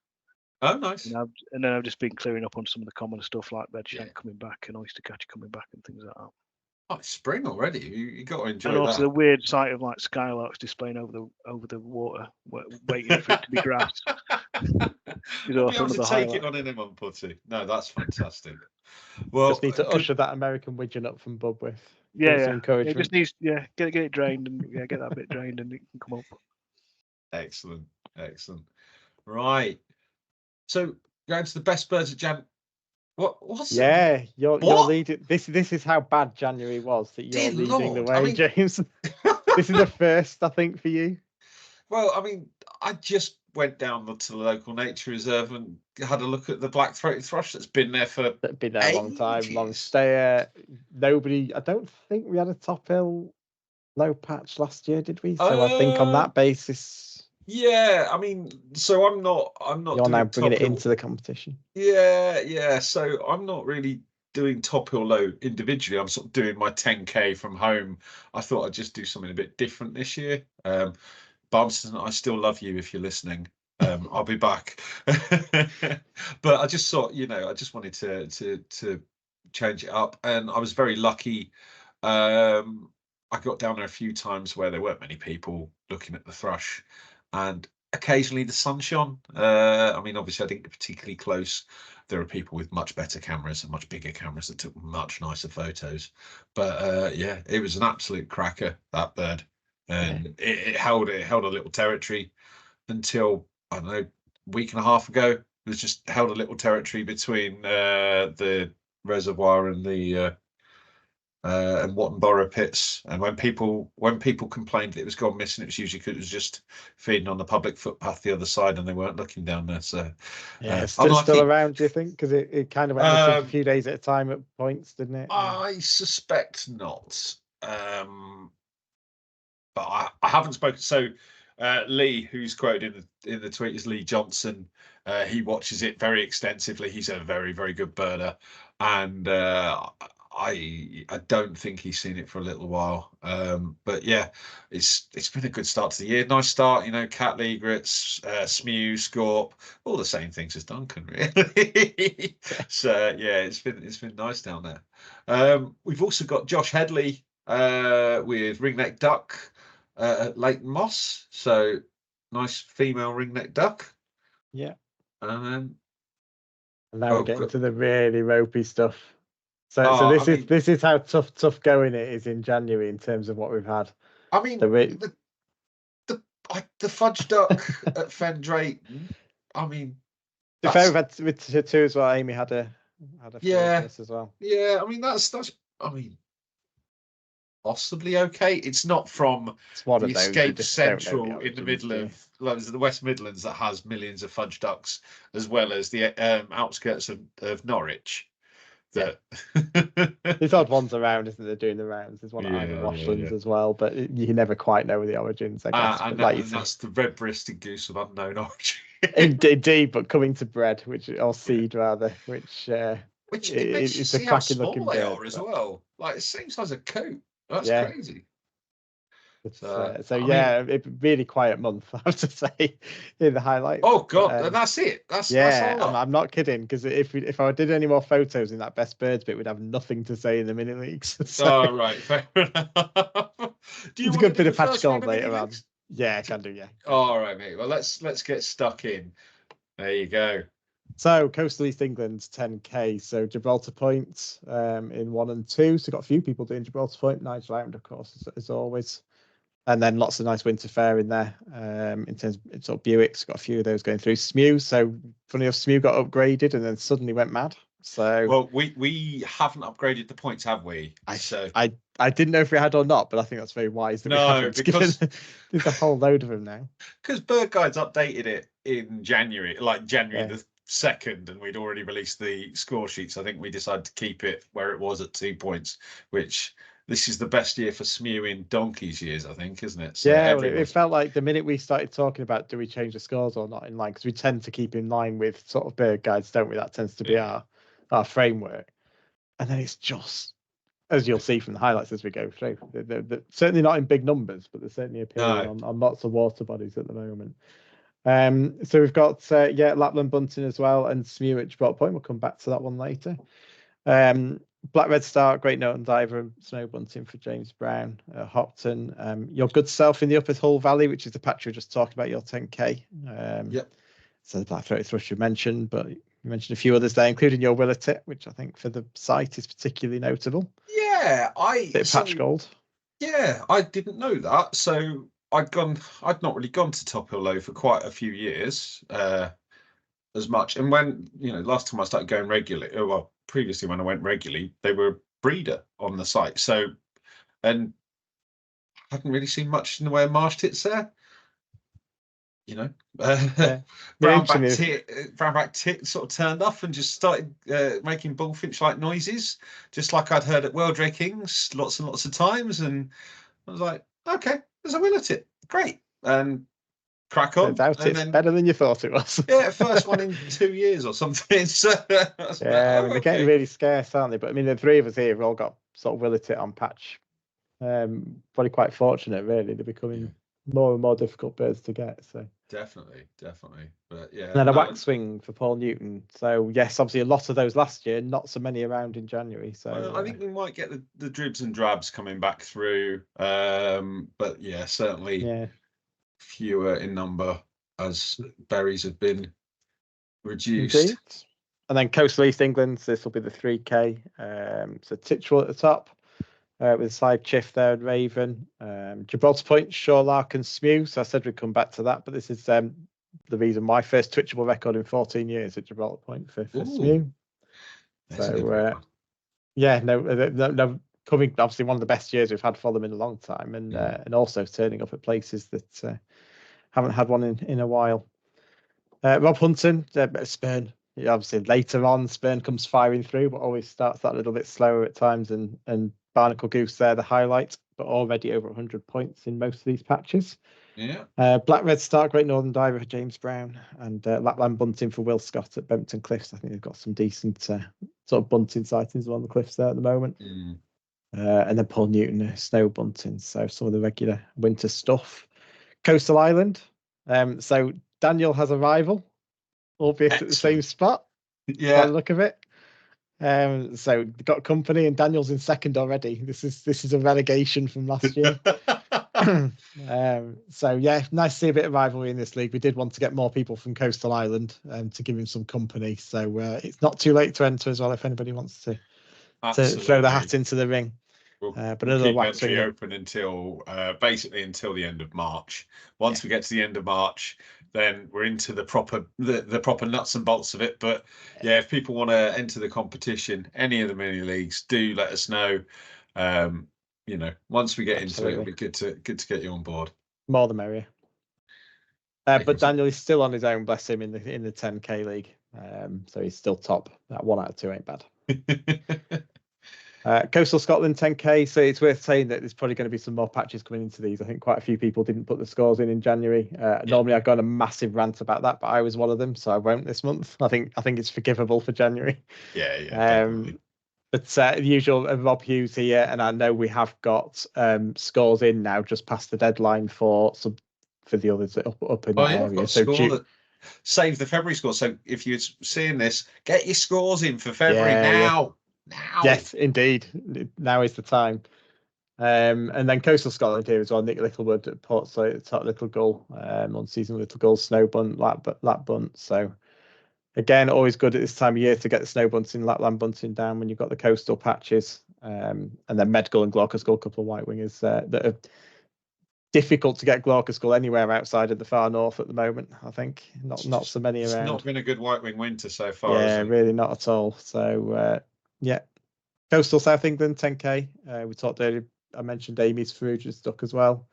Oh, nice. And then I've just been clearing up on some of the common stuff like redshank coming back and oystercatcher coming back and things like that. Oh, it's spring already. You got to enjoy that. And also the weird sight of like skylarks displaying over the water, waiting for it to be grass. You'll be able to take it on in a month or two. No, that's fantastic. Well, just need to usher that American widgeon up from Bub with. It just needs get it drained and get that bit drained and it can come up. Excellent. Right. So going to the best birds of Jan. What's you're leading. This is how bad January was that you're leading the way, James. This is the first, I think, for you. Well, I mean, I just went down to the local nature reserve and had a look at the black-throated thrush that's been there a long time, long stayer. Nobody. I don't think we had a top hill low patch last year, did we? So I think on that basis. Yeah, I mean, so I'm not. You're now bringing it into the competition. Yeah. So I'm not really doing top hill low individually. I'm sort of doing my 10k from home. I thought I'd just do something a bit different this year. Barmston, I still love you if you're listening. I'll be back. But I just thought, I just wanted to change it up, and I was very lucky. I got down there a few times where there weren't many people looking at the thrush, and occasionally the sun shone. I mean, obviously, I didn't get particularly close. There are people with much better cameras and much bigger cameras that took much nicer photos. But yeah, it was an absolute cracker, that bird, and it held a little territory until, I don't know, a week and a half ago. It was just held a little territory between the reservoir and the and Watton pits. And when people complained that it was gone missing, it was usually because it was just feeding on the public footpath the other side, and they weren't looking down there. So yeah, it's still around, do you think? Because it kind of went missing for a few days at a time at points, didn't it? I suspect not. But I haven't spoken. So Lee, who's quoted in the tweet, is Lee Johnson. He watches it very extensively. He's a very, very good birder, and I don't think he's seen it for a little while. But yeah, it's been a good start to the year. Nice start, cat egrets, smew, scorp, all the same things as Duncan, really. So yeah, it's been nice down there. We've also got Josh Headley with ringneck duck at Leighton Moss. So nice female ringneck duck. Yeah. And now we're getting to the really ropey stuff. So this is how tough going it is in January in terms of what we've had. I mean, the fudge duck at Fen Drayton. I mean, we've had with two as well. Amy had a this as well. Yeah, I mean that's possibly okay. It's not from the Escape Central in the middle of the West Midlands that has millions of fudge ducks, as well as the outskirts of Norwich. There's odd ones around, isn't there, doing the rounds? There's one at Iron Washlands as well, but you never quite know the origins, I guess. And that's the red-breasted goose of unknown origin. Indeed, but coming to bread, or seed rather, which it makes you see how small they are as well. Like it's the same size as a coat. That's crazy. It really quiet month, I have to say, in the highlights. Oh god, and that's it. That's all. I'm not kidding, because if I did any more photos in that best birds bit, we'd have nothing to say in the mini leagues. Oh right, fair enough. It's a good bit of patch gold later on. Yeah, I can do. Yeah. All right, mate. Well, let's get stuck in. There you go. So Coastal East England's 10k. So Gibraltar Point in 1 and 2. So got a few people doing Gibraltar Point. Nigel Ireland, of course, as always. And then lots of nice winter fare in there. In terms of sort of Buicks, got a few of those going through. Smew, so funny enough, Smew got upgraded and then suddenly went mad. So well, we haven't upgraded the points, have we? I didn't know if we had or not, but I think that's very wise. No, because there's a whole load of them now. Because Bird Guides updated it in January, like January the 2nd, and we'd already released the score sheets. I think we decided to keep it where it was at 2 points, which. This is the best year for Smew in donkey's years, I think, isn't it? So yeah, it felt like the minute we started talking about do we change the scores or not in line, because we tend to keep in line with sort of Bird Guides, don't we? That tends to be our framework. And then it's just, as you'll see from the highlights as we go through, they're certainly not in big numbers, but they're certainly appearing on lots of water bodies at the moment. So we've got Lapland Bunting as well, and Smew at Gibraltar Point. We'll come back to that one later. Black Red Star, Great Northern Diver, and Snow Bunting for James Brown, Hopton. Your good self in the Upper Hull Valley, which is the patch we just talked about, your 10k. So the Black-throated Thrush you mentioned, but you mentioned a few others there, including your Willertit, which I think for the site is particularly notable. Yeah, bit of patch gold. Yeah, I didn't know that. So I'd not really gone to Top Hill Low for quite a few years, as much. And when last time I started going regularly, previously when I went regularly, they were a breeder on the site. So, and I hadn't really seen much in the way of marsh tits there. Brownback tit sort of turned off and just started making bullfinch-like noises, just like I'd heard at Wheldrake Ings lots and lots of times. And I was like, okay, there's a Willertit, great. And crack on. It's better than you thought it was. Yeah, first one in 2 years or something. So they're getting really scarce, aren't they? But I mean, the three of us here have all got sort of Willertit on patch. Probably quite fortunate, really. They're becoming more and more difficult birds to get. So Definitely. But yeah, And then a no, wax swing for Paul Newton. So yes, obviously a lot of those last year, not so many around in January. So well, I think we might get the dribs and drabs coming back through. But yeah, certainly fewer in number as berries have been reduced. Indeed. And then Coastal East England, so this will be the 3K. So Titchwell at the top with side Chiff there and Raven. Gibraltar Point, Shorelark and Smew. So I said we'd come back to that, but this is the reason my first twitchable record in 14 years at Gibraltar Point for Smew. So yeah, no, coming obviously one of the best years we've had for them in a long time, and also turning up at places that haven't had one in a while. Rob Hunton, Spurn. Yeah, obviously later on, Spurn comes firing through, but always starts that little bit slower at times. And Barnacle Goose there, the highlight, but already over 100 points in most of these patches. Yeah. Black Red Start, Great Northern Diver for James Brown, and Lapland Bunting for Will Scott at Bempton Cliffs. I think they've got some decent sort of bunting sightings along the cliffs there at the moment. And then Paul Newton, snow bunting. So some of the regular winter stuff. Coastal Island. So Daniel has a rival, albeit at the same spot. Yeah. By the look of it. So got company, and Daniel's in second already. This is a relegation from last year. So yeah, nice to see a bit of rivalry in this league. We did want to get more people from Coastal Island to give him some company. So it's not too late to enter as well if anybody wants to throw the hat into the ring. But we'll keep entry open until basically until the end of March. Once we get to the end of March, then we're into the proper nuts and bolts of it. But yeah, if people want to enter the competition, any of the mini leagues, do let us know. Once we get into it, it'll be good to get you on board. More the merrier. But Daniel is still on his own, bless him, in the 10K league. So he's still top. That 1 out of 2 ain't bad. Coastal Scotland 10K, so it's worth saying that there's probably going to be some more patches coming into these. I think quite a few people didn't put the scores in January. Normally I've got a massive rant about that, but I was one of them, so I won't this month. I think it's forgivable for January. But the usual Rob Hughes here, and I know we have got scores in now just past the deadline for the others up in that area. So save the February score. So if you're seeing this, get your scores in for February now. Now. Yes, indeed. Now is the time. And then Coastal Scotland here as well. Nick Littlewood at Portslade, top Little Gull, on season Little Gull, snow bunt, lap bunt. So again, always good at this time of year to get the snow bunting, Lapland bunting down when you've got the coastal patches. And then Medgull and Glaucoskull, a couple of white wingers that are difficult to get Glaucoskull anywhere outside of the far north at the moment. I think not so many around. It's not been a good white wing winter so far. Yeah, really not at all. So yeah. Coastal South England 10K. We talked earlier. I mentioned Amy's Ferrugia stuck as well.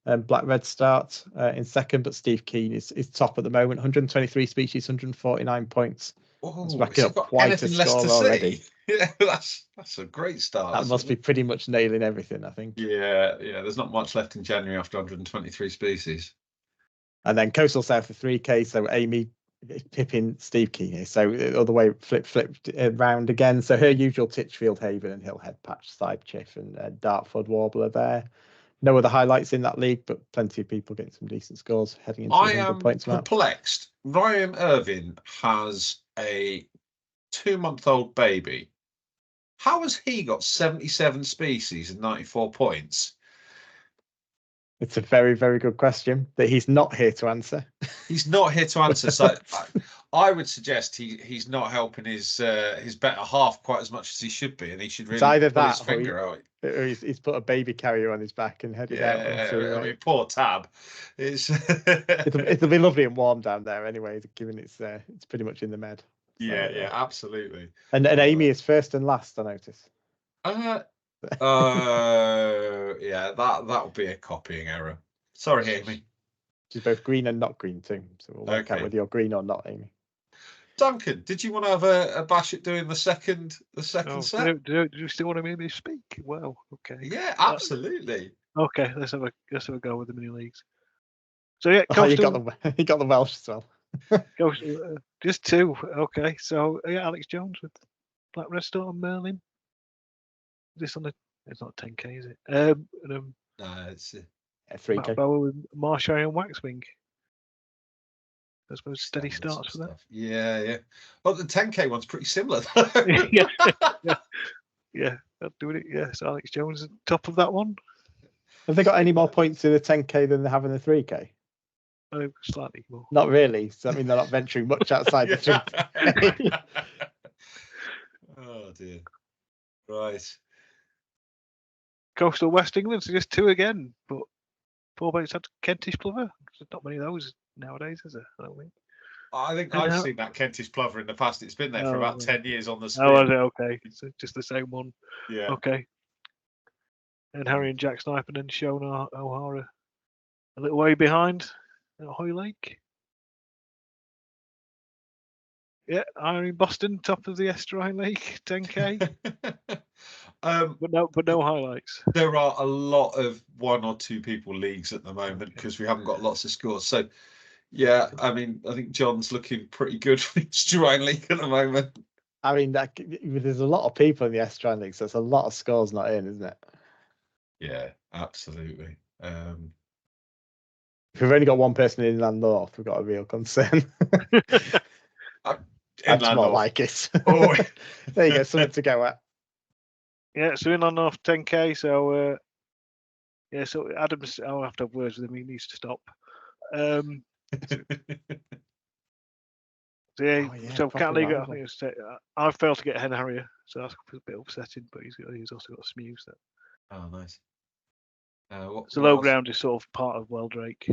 Black Red Start in second, but Steve Keane is top at the moment. 123 species, 149 points. It's racking up quite a score already. Yeah, that's a great start. That must be pretty much nailing everything, I think. Yeah. There's not much left in January after 123 species. And then Coastal South for 3K. So Amy pipping Steve Keane here. So the other way, flipped around again. So her usual Titchfield, Haven and Hillhead patch, side Chiff and Dartford Warbler there. No other highlights in that league, but plenty of people getting some decent scores heading into 100 points. I am perplexed. Ryan Irvin has a 2-month-old baby. How has he got 77 species and 94 points? It's a very, very good question that he's not here to answer. He's not here to answer. So I would suggest he's not helping his better half quite as much as he should be, and he should really either pull that his finger out. Or he's put a baby carrier on his back and headed out. I mean, poor Tab. It'll be lovely and warm down there anyway, given it's pretty much in the med. So, yeah, absolutely. And Amy is first and last, I notice. Yeah, that'll be a copying error. Sorry, Amy. She's both green and not green too, so we'll work out whether you're green or not, Amy. Duncan, did you want to have a bash at doing the second set? Do you still want to hear me speak? Well, okay. Yeah, absolutely. Okay, let's have a go with the mini leagues. So yeah, you got the Welsh as well. Just 2. Okay, so yeah, Alex Jones with Black Red Start and Merlin. This on it's not 10K, is it? No, it's 3K. Bower with Marshall and Waxwing. I suppose steady starts for them. Yeah. Well, the 10K one's pretty similar. Yeah, doing it. Yeah, so Alex Jones is top of that one. Have they got any more points in the 10K than they have in the 3K? Oh, slightly more. Not really. So that means they're not venturing much outside the 3K. Oh dear. Right. Coastal West England, so just 2 again, but poor boats had Kentish plover. There's not many of those nowadays, is there? I don't think. I think I've seen that Kentish plover in the past. It's been there for about 10 years on the spin. Oh, is it? Okay. So just the same one. Yeah. Okay. And Harry and Jack Snipe and then Shona O'Hara a little way behind at Wheldrake. Yeah, Iron Boston, top of the Estuarine Lake, 10K. but no highlights. There are a lot of 1 or 2 people leagues at the moment because we haven't got lots of scores. So, yeah, I mean, I think John's looking pretty good for the Estuarine League at the moment. I mean, there's a lot of people in the Estuarine League, so it's a lot of scores not in, isn't it? Yeah, absolutely. If we've only got one person in Inland North, we've got a real concern. That's more like it. Oh. There you go, something to go at. Yeah, so Inland North 10K. So so Adams, I'll have to have words with him. He needs to stop. So Cat League, I think I failed to get Hen Harrier, so that's a bit upsetting. But he's also got Smew. So. Oh, nice. So low ground is sort of part of Wheldrake.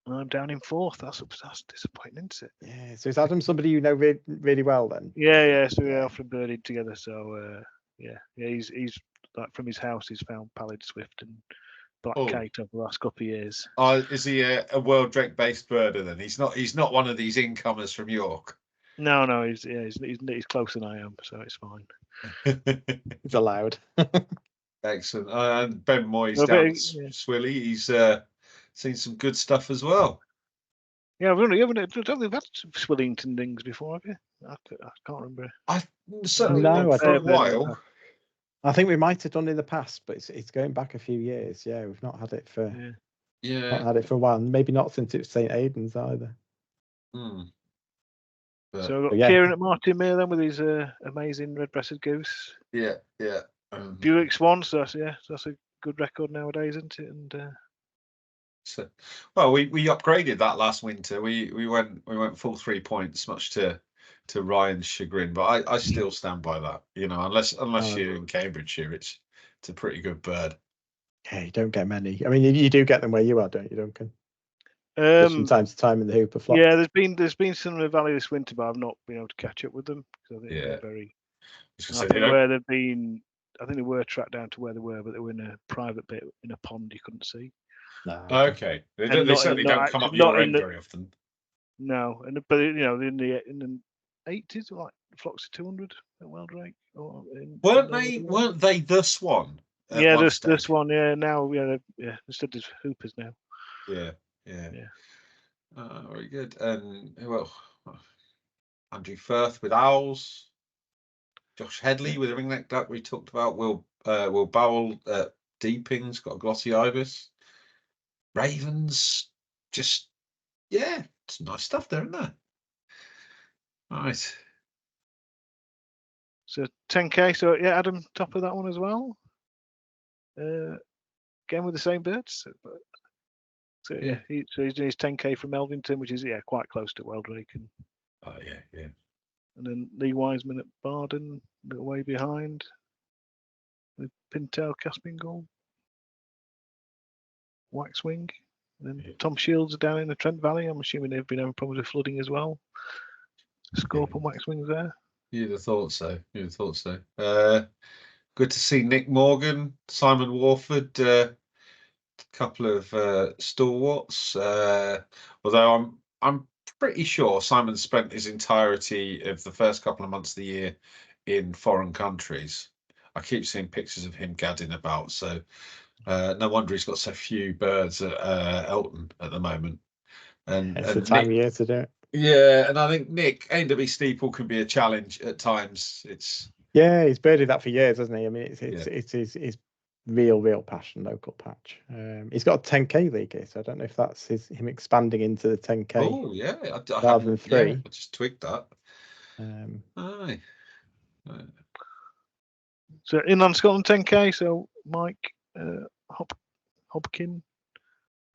I'm down in 4th. That's disappointing, isn't it? Yeah. So is Adam somebody you know really well then? Yeah. So we're often birding together. So he's like from his house. He's found Pallid Swift and Black Kate over the last couple of years. Is he a Wheldrake based birder then? He's not one of these incomers from York. No. He's closer than I am, so it's fine. It's allowed. Excellent. And Ben Moyes down at Swilly. He's seen some good stuff as well. Yeah, I don't think we've had Swillington things before, have you? I can't remember. I certainly not for a while. I think we might have done in the past, but it's going back a few years. Yeah, we've not had it for not had it for a while. Maybe not since it was St Aidan's either. So we've got Kieran at Martinmere then with his amazing red-breasted goose. Yeah. Buick Swan, so that's a good record nowadays, isn't it? And well, we upgraded that last winter. We went full 3 points, much to Ryan's chagrin. But I still stand by that. You know, unless you're in Cambridgeshire, it's a pretty good bird. Yeah, you don't get many. I mean, you do get them where you are, don't you, Duncan? From time to time in the Hooper flock. Yeah, there's been some in the valley this winter, but I've not been able to catch up with them because I think they're very. I think they were tracked down to where they were, but they were in a private bit in a pond you couldn't see. No. Okay, they certainly don't come up your end very often. No, but in the 80s, like flocks of 200 at Wheldrake. Weren't they the Swan? Yeah, this one. Yeah, now they're stood as Hoopers now. Yeah. Very good. And well, Andrew Firth with Owls, Josh Headley with a ringneck duck. We talked about Will Bowell at Deeping's got a glossy ibis. Ravens, just it's nice stuff there, isn't there? Right. So 10K. So Adam top of that one as well. Again with the same birds. So he's doing his 10K from Elvington, which is quite close to Wheldrake. And and then Lee Wiseman at Barden, a little way behind with Pintail, Caspingal, Waxwing, and then Tom Shields down in the Trent Valley. I'm assuming they've been having problems with flooding as well. Scorp and Waxwing's there. You'd have thought so. Good to see Nick Morgan, Simon Warford, a couple of stalwarts. Although I'm pretty sure Simon spent his entirety of the first couple of months of the year in foreign countries. I keep seeing pictures of him gadding about, so no wonder he's got so few birds at Elton at the moment. And it's the time of year to do it. Yeah, and I think Nick A&W Steeple can be a challenge at times. He's birded that for years, hasn't he? I mean, it's his real passion local patch. He's got a 10k league here, so I don't know if that's him expanding into the 10k. Oh yeah, I rather than 3. Yeah, I just twigged that. Aye. So Inland Scotland 10k. So Mike Hopkin,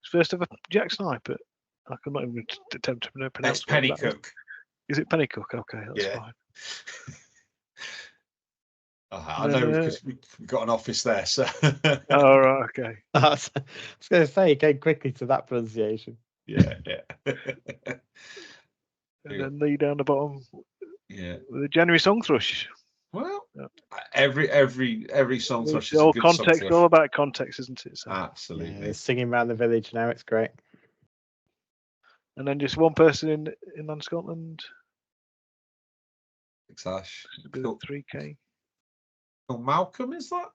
his first ever Jack Sniper. I could not even attempt to pronounce. It's Pennycook. Is it Pennycook? Okay, that's Yeah. fine. I know because we've got an office there. So. Oh right, okay. I was going to say, go quickly to that pronunciation. Yeah. And then Lee down the bottom. Yeah. With a January song thrush. Well, every song thrush is all a good context, song thrush. all about context, isn't it? So. Absolutely. Yeah, singing around the village now, it's great. And then just one person in Inland Scotland. Slash. 3k. Kill Malcolm, is that?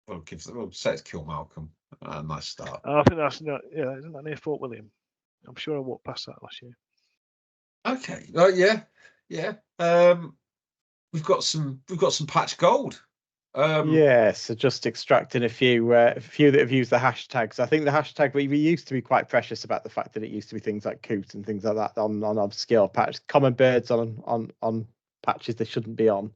We'll say it's Kill Malcolm. Nice start. I think that's not. Yeah, isn't that near Fort William? I'm sure I walked past that last year. Okay. Yeah. We've got some patch gold. Yeah, so just extracting a few that have used the hashtags. I think the hashtag we used to be quite precious about the fact that it used to be things like coot and things like that on obscure patches, common birds on patches they shouldn't be on.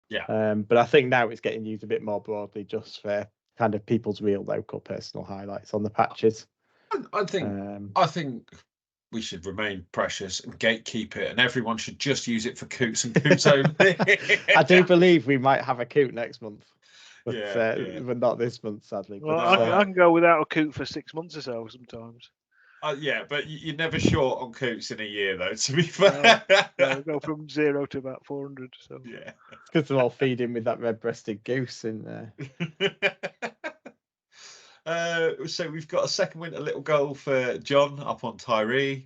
Yeah. But I think now it's getting used a bit more broadly, just for kind of people's real local personal highlights on the patches. I think we should remain precious and gatekeep it, and everyone should just use it for coots and coots only. I do believe we might have a coot next month, but, yeah. but not this month, sadly. Well, but, I can go without a coot for 6 months or so sometimes. Yeah, but you're never short on coots in a year, though. To be fair, no, go from 0 to about 400. So yeah, because they're all feeding with that red-breasted goose in there. So we've got a second winter little goal for John up on Tyree.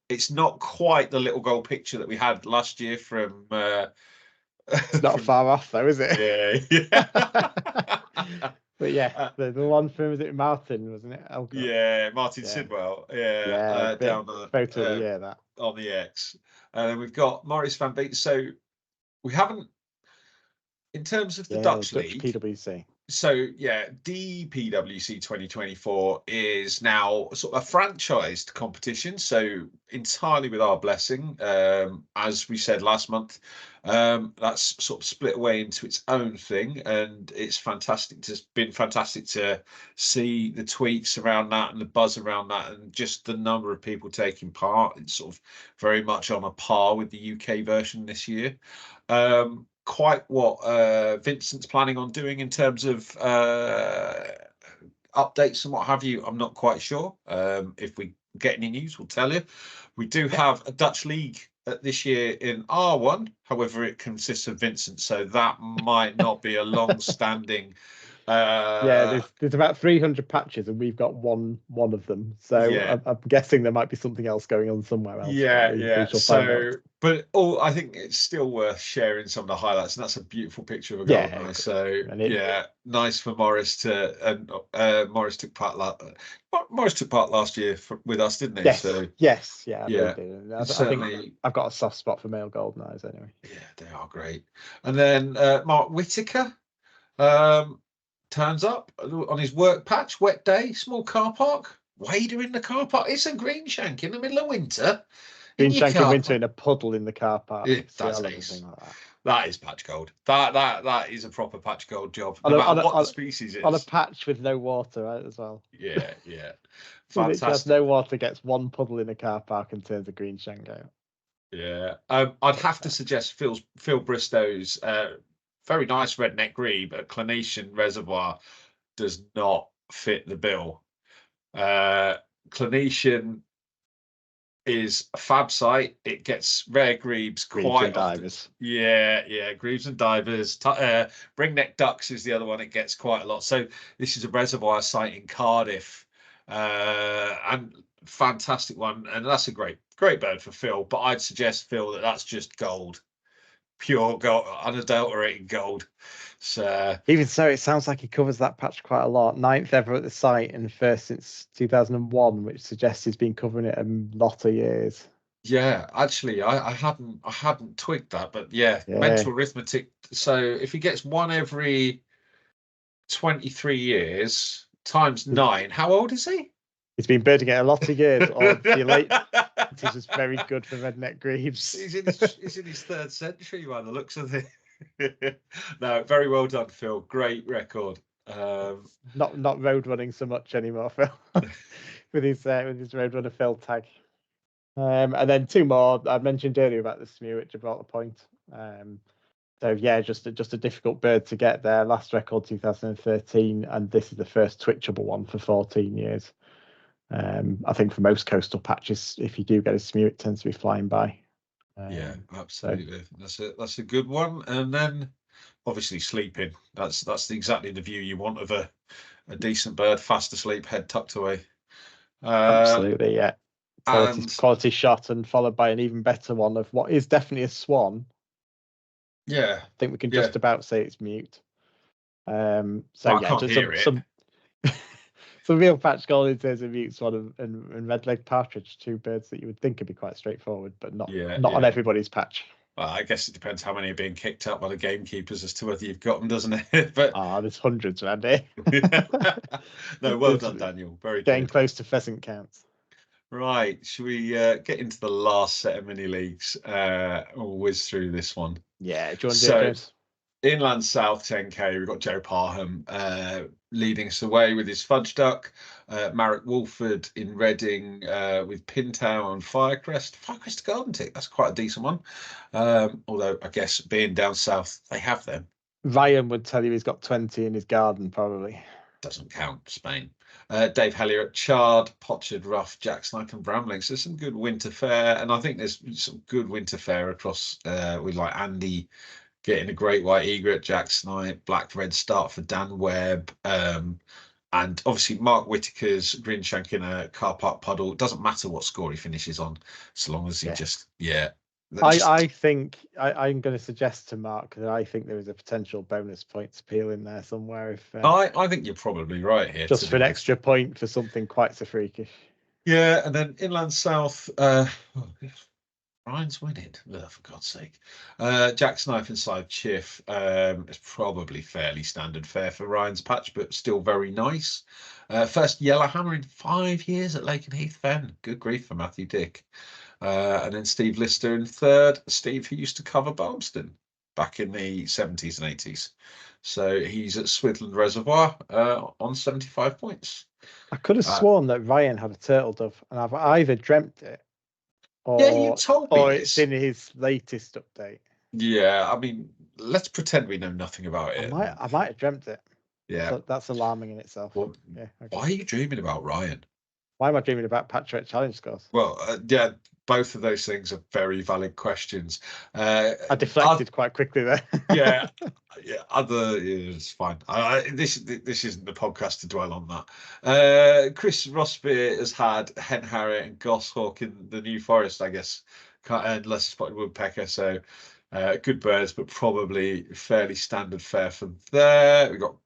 It's not quite the little goal picture that we had last year from. It's not far off, though, is it? Yeah. But yeah, the one from, was it Martin, wasn't it? Yeah, Martin Sidwell. Yeah, down the photo of the year that on the X. And then we've got Maurice van Beek. So we haven't, in terms of the Dutch League, PWC. So yeah, PWC 2024 is now sort of a franchised competition, so entirely with our blessing. As we said last month, that's sort of split away into its own thing, and it's fantastic. It's been fantastic to see the tweets around that and the buzz around that, and just the number of people taking part. It's sort of very much on a par with the UK version this year. Quite what Vincent's planning on doing in terms of updates and what have you, I'm not quite sure. If we get any news, we'll tell you. We do have a Dutch league this year in R1, however, it consists of Vincent, so that might not be a long-standing. Yeah, there's about 300 patches, and we've got one of them. So yeah. I'm guessing there might be something else going on somewhere else. Yeah. So, but I think it's still worth sharing some of the highlights, and that's a beautiful picture of a goal. Yeah, so nice for Morris to. Morris took part last year with us, didn't he? Yes. So yes. I think I've got a soft spot for male golden eyes anyway. Yeah, they are great. And then Mark Whittaker. Turns up on his work patch, wet day, small car park, wader in the car park. It's a green shank in the middle of winter. Green shank in winter in a puddle in the car park. That's ace. Like that is patch gold. That is a proper patch gold job. No matter what the species is. On a patch with no water, right, as well. Yeah. Fantastic. Just no water, gets one puddle in a car park and turns a green shank out. Yeah. I'd have to suggest Phil Bristow's very nice redneck grebe at Clinician Reservoir does not fit the bill. Clinician is a fab site. It gets rare grebes quite often. Divers. Yeah, grebes and divers. Ringneck ducks is the other one. It gets quite a lot. So this is a reservoir site in Cardiff, and fantastic one. And that's a great bird for Phil. But I'd suggest, Phil, that's just gold. Pure gold, unadulterated gold. So even so, it sounds like he covers that patch quite a lot. 9th ever at the site and first since 2001, which suggests he's been covering it a lot of years. Yeah, actually, I hadn't twigged that, but yeah, Yeah. mental arithmetic. So if he gets one every 23 years times 9, how old is he? He's been birding it a lot of years. Or the late, this is very good for Redneck Greaves. He's in his third century by the looks of it. No, very well done, Phil. Great record. Not road running so much anymore, Phil, with his Roadrunner Phil tag. And then 2 more I mentioned earlier about the Smew at Gibraltar Point. So yeah, just a difficult bird to get there. Last record 2013, and this is the first twitchable one for 14 years. I think for most coastal patches, if you do get a Smew, it tends to be flying by. Yeah, absolutely. That's a good one. And then obviously sleeping. That's exactly the view you want of a decent bird, fast asleep, head tucked away. Absolutely, yeah. And Quality shot, and followed by an even better one of what is definitely a swan. yeah, I think we can just about say it's mute. So well, yeah, I can't hear some real patch goal in terms of mute swan and red-legged partridge, 2 birds that you would think would be quite straightforward, but not on everybody's patch. Well, I guess it depends how many are being kicked up by the gamekeepers as to whether you've got them, doesn't it? But there's hundreds around here. No, well done, Daniel. Very getting good. close to pheasant counts. Right, should we get into the last set of mini leagues? We'll whiz through this one. Yeah, do you want to do it, James? Inland South 10K, we've got Joe Parham leading us away with his Fudge Duck. Marek Wolford in Reading with Pintow and Firecrest Garden Tick. That's quite a decent one. Although I guess being down south, they have them. Ryan would tell you he's got 20 in his garden, probably. Doesn't count, Spain. Dave Hellier at Chard, Potchard, Ruff, Jack Snipe and Bramlings. There's some good winter fare, and I think there's some good winter fare across with like Andy getting a great white egret, Jack Snipe, black red start for Dan Webb, and obviously Mark Whitaker's Greenshank in a car park puddle. It doesn't matter what score he finishes on, so long as he I think I'm going to suggest to Mark that I think there is a potential bonus points appeal in there somewhere. If I think you're probably right here. Just for an extra point for something quite so freakish. Yeah, and then Inland South. Ryan's winning. Oh, for God's sake. Jack Snipe inside Chiff is probably fairly standard fare for Ryan's patch, but still very nice. First Yellowhammer in 5 years at Lake and Heath Fen. Good grief for Matthew Dick. And then Steve Lister in third. Steve, who used to cover Barmston back in the 70s and 80s. So he's at Swidland Reservoir on 75 points. I could have sworn that Ryan had a turtle dove, and I've either dreamt it or, you told me it's in his latest update. Yeah, I mean, let's pretend we know nothing about it. I might have dreamt it. Yeah. That's alarming in itself. Well, yeah. Okay. Why are you dreaming about Ryan? Why am I dreaming about Patchwork Challenge scores? Well, yeah, both of those things are very valid questions. I deflected quite quickly there. yeah, it's fine. This isn't the podcast to dwell on that. Chris Rossbeer has had Hen Harriet and Goshawk in the New Forest, I guess, and Lesser Spotted Woodpecker. So good birds, but probably fairly standard fare for there. We've got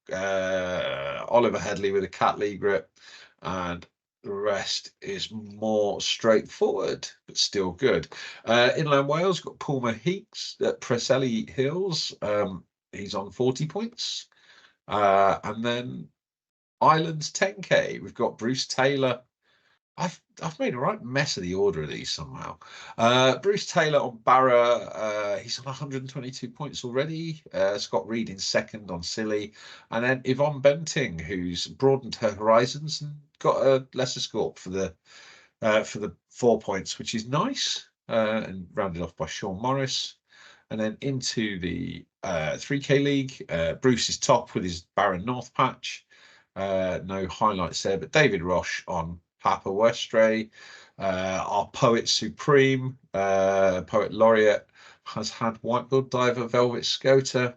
Oliver Headley with a cat egret, and the rest is more straightforward, but still good. Inland Wales, got Palmer Heeks at Preseli Hills. He's on 40 points. And then Islands 10K, we've got Bruce Taylor. I've made a right mess of the order of these somehow. Bruce Taylor on Barra, he's on 122 points already. Scott Reed in second on Silly, and then Yvonne Benting, who's broadened her horizons and got a lesser score for the 4 points, which is nice, and rounded off by Sean Morris. And then into the 3K League, Bruce is top with his Barron North patch. No highlights there, but David Roche on Papa Westray, our poet supreme, poet laureate, has had white-billed diver, velvet scoter,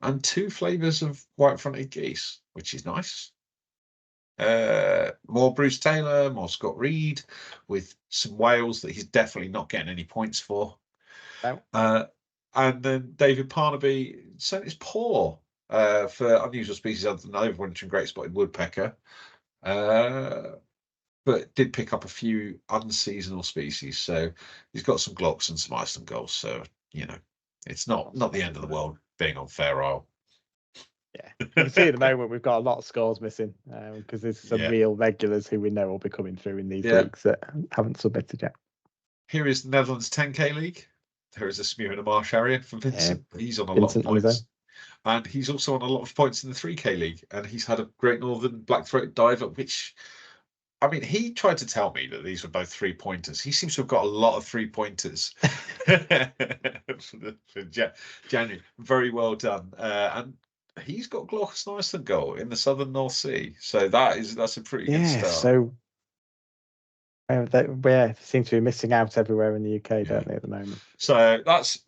and 2 flavours of white-fronted geese, which is nice. More Bruce Taylor, more Scott Reed, with some whales that he's definitely not getting any points for. No. And then David Parnaby sent his paw for unusual species other than overwintering great spotted woodpecker. but did pick up a few unseasonal species. So he's got some Glocks and some Iceland goals. So, it's not the end of the world being on Fair Isle. Yeah, you can see at the moment we've got a lot of scores missing because there's some real regulars who we know will be coming through in these leagues that haven't submitted yet. Here is the Netherlands 10k league. There is a Smew and a Marsh area for Vincent. He's on a lot of points. And he's also on a lot of points in the 3k league. And he's had a Great Northern Black-throated Diver, which, I mean, he tried to tell me that these were both 3-pointers. He seems to have got a lot of 3-pointers for January. Very well done. And he's got Glaucus and Iceland goal in the Southern North Sea. So that's a pretty good start. So they seem to be missing out everywhere in the UK, don't they, at the moment? So that's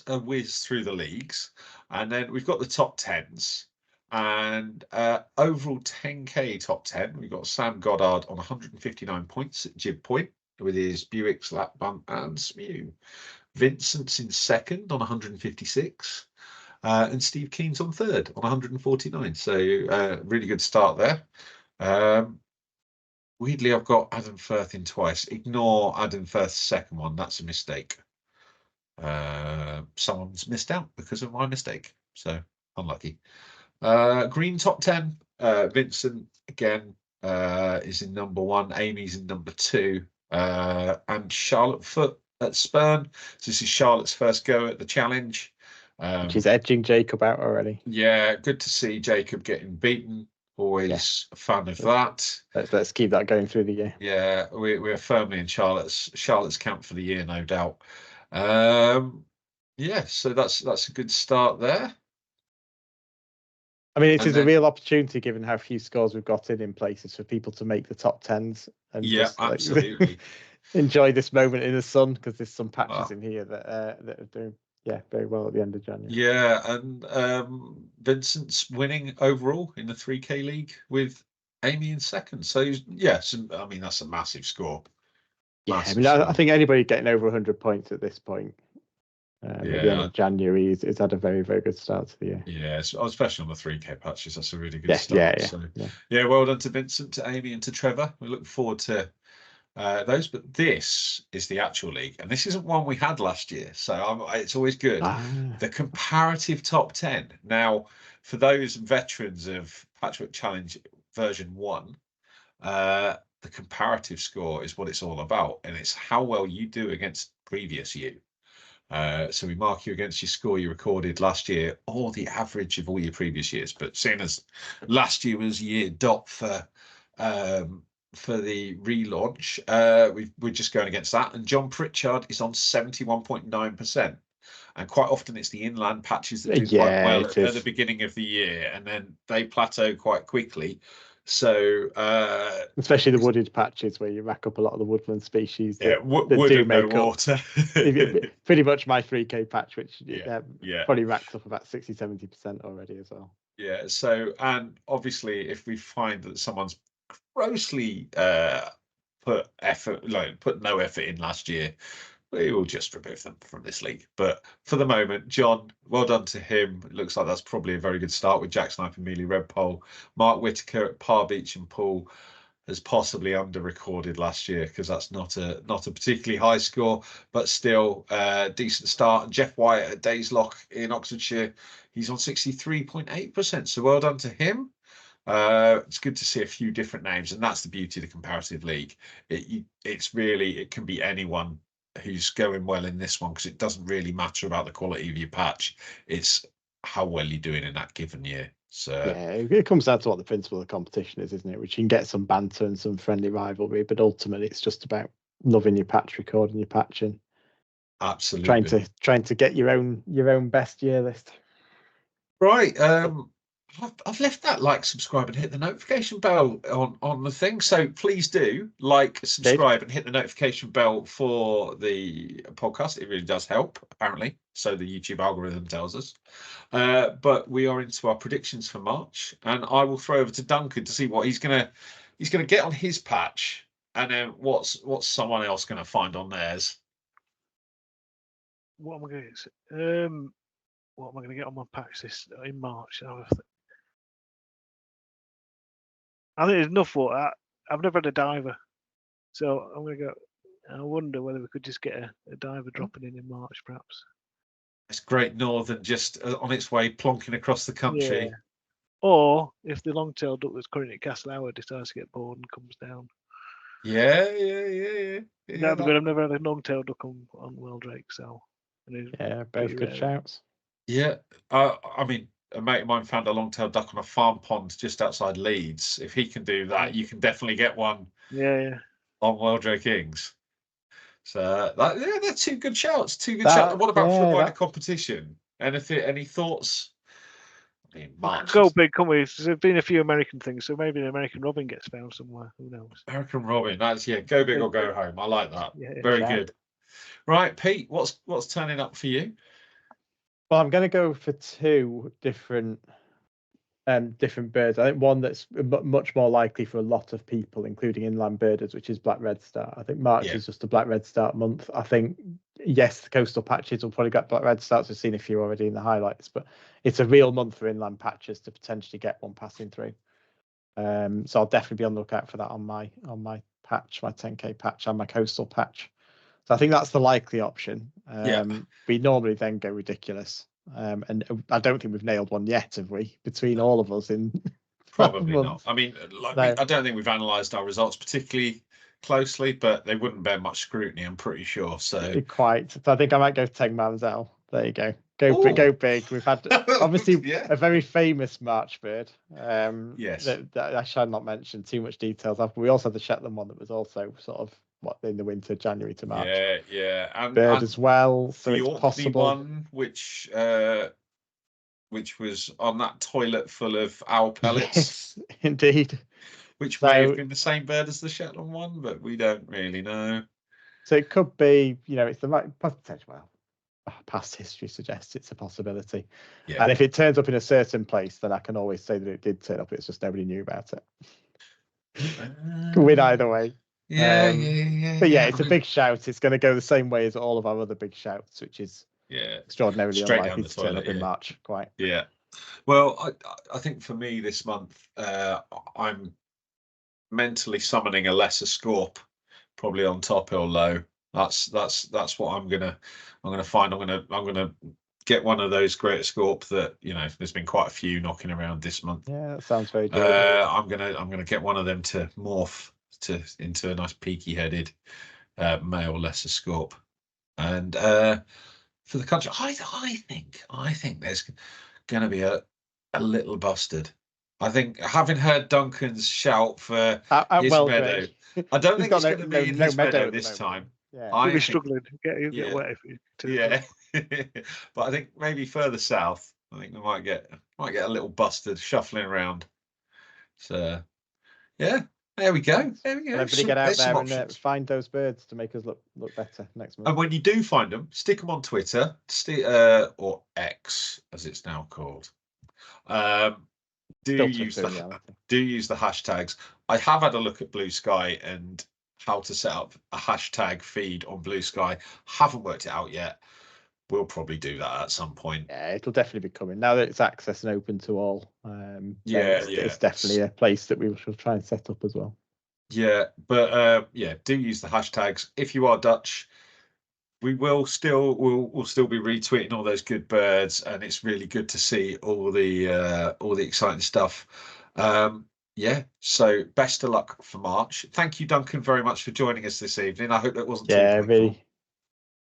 a whiz through the leagues, and then we've got the top 10s, and overall 10k top 10. We've got Sam Goddard on 159 points at Jib Point with his Buicks, Lap Bunt, and Smew. Vincent's in second on 156, and Steve Keen's on third on 149. So really good start there. Weirdly, I've got Adam Firth in twice. Ignore Adam Firth's second one. That's a mistake. Someone's missed out because of my mistake. So unlucky. Green top 10. Vincent again is in number 1. Amy's in number 2. And Charlotte Foot at Spurn. So this is Charlotte's first go at the challenge. She's edging Jacob out already. Yeah, good to see Jacob getting beaten. Always a fan of that. Let's keep that going through the year. Yeah, we're firmly in Charlotte's camp for the year, no doubt. So that's a good start there. I mean, it is a real opportunity given how few scores we've got in places for people to make the top 10s and absolutely enjoy this moment in the sun, because there's some patches in here that are doing very well at the end of January. Yeah, and Vincent's winning overall in the 3K league with Amy in second. So I mean, that's a massive score. I think anybody getting over 100 points at this point at the end of January has had a very, very good start to the year. Yeah, especially on the 3K patches, that's a really good start. Well done to Vincent, to Amy, and to Trevor. We look forward to those, but this is the actual league, and this isn't one we had last year, so it's always good. The comparative top 10. Now, for those veterans of Patchwork Challenge version 1, the comparative score is what it's all about, and it's how well you do against previous you. So we mark you against your score you recorded last year, or the average of all your previous years. But seeing as last year was year dot for the relaunch, we're just going against that. And John Pritchard is on 71.9%. And quite often it's the inland patches that do quite well at the beginning of the year, and then they plateau quite quickly. So especially the wooded patches where you rack up a lot of the woodland species that wood do and make no water. Pretty much my 3K patch, which probably racks up about 60-70% already as well. Yeah, so, and obviously if we find that someone's grossly put no effort in last year, we will just remove them from this league. But for the moment, John, well done to him. It looks like that's probably a very good start with Jack Snipe and Mealy Redpole. Mark Whitaker at Par Beach and Pool has possibly under-recorded last year, because that's not a particularly high score, but still decent start. And Jeff Wyatt at Dayslock in Oxfordshire, he's on 63.8%. So well done to him. It's good to see a few different names, and that's the beauty of the comparative league. It can be anyone who's going well in this one, because it doesn't really matter about the quality of your patch. It's how well you're doing in that given year. So it comes down to what the principle of the competition is, isn't it? Which you can get some banter and some friendly rivalry, but ultimately it's just about loving your patch, recording your patch, and absolutely trying to get your own best year list. Right. I've left that like, subscribe, and hit the notification bell on the thing. So please do like, subscribe, and hit the notification bell for the podcast. It really does help, apparently. So the YouTube algorithm tells us. But we are into our predictions for March, and I will throw over to Duncan to see what he's gonna get on his patch, and then what's someone else gonna find on theirs. What am I going to get on my patch in March? I think there's enough for that. I've never had a diver, so I'm gonna go. I wonder whether we could just get a diver dropping in March, perhaps. It's Great Northern just on its way plonking across the country. Yeah. Or if the long-tailed duck that's currently at Castle Hour decides to get bored and comes down. Yeah. That'd be good. I've never had a long-tailed duck on Wheldrake, so. Yeah, both good shouts. Yeah, I mean, a mate of mine found a long-tailed duck on a farm pond just outside Leeds. If he can do that, you can definitely get one. Yeah. On Wheldrake Ings. So they're two good shouts. Two good shouts. What about for a wider competition? Any thoughts? I mean, March. Go big, come with. There's been a few American things, so maybe an American robin gets found somewhere. Who knows? American robin. That's go big or go home. I like that. Yeah, very good. Right, Pete. What's turning up for you? Well, I'm going to go for two different birds. I think one that's much more likely for a lot of people, including inland birders, which is black redstart. I think March is just a black redstart month. I think, yes, the coastal patches will probably get black redstarts. We've seen a few already in the highlights, but it's a real month for inland patches to potentially get one passing through. So I'll definitely be on the lookout for that on my patch, my 10k patch and my coastal patch. So I think that's the likely option. We normally then go ridiculous. And I don't think we've nailed one yet, have we? Between all of us in probably not. I mean, I don't think we've analysed our results particularly closely, but they wouldn't bear much scrutiny, I'm pretty sure. So quite. So I think I might go 10 Manzel. There you go. Go big. We've had obviously a very famous March bird. Yes. That I shall not mention too much details of. We also had the Shetland one that was also sort of in the winter, January to March. Yeah. And bird as well. So the it's Orkney possible. one, which was on that toilet full of owl pellets. Yes, indeed. Which may have been the same bird as the Shetland one, but we don't really know. So it could be, it's the right potential. Well, past history suggests it's a possibility. Yeah. And if it turns up in a certain place, then I can always say that it did turn up. It's just nobody knew about it. Could win either way. Yeah. But it's a big shout. It's going to go the same way as all of our other big shouts, which is extraordinarily unlikely to turn up in March. Quite. Yeah. Well, I think for me this month, I'm mentally summoning a lesser Scorp, probably on top or low. That's what I'm gonna find. I'm gonna get one of those great Scorp that there's been quite a few knocking around this month. Yeah, that sounds very good. I'm gonna get one of them to morph into a nice peaky headed male lesser Scorp, and for the country, I think there's gonna be a little bustard. I think, having heard Duncan's shout for his meadow, I don't think it's going to be in his meadow this time. Yeah, I'll be struggling to get wet if but I think maybe further south, I think we might get a little bustard shuffling around. So, yeah, there we go. Everybody get out there and find those birds to make us look better next month. And when you do find them, stick them on Twitter, or X as it's now called. Do use the hashtags. I have had a look at Blue Sky and how to set up a hashtag feed on Blue Sky. Haven't worked it out yet. We'll probably do that at some point. Yeah, it'll definitely be coming now that it's access and open to all. It's definitely a place that we should try and set up as well. Yeah, but do use the hashtags. If you are Dutch, we'll still be retweeting all those good birds, and it's really good to see all the exciting stuff. So best of luck for March. Thank you, Duncan, very much for joining us this evening. I hope that wasn't really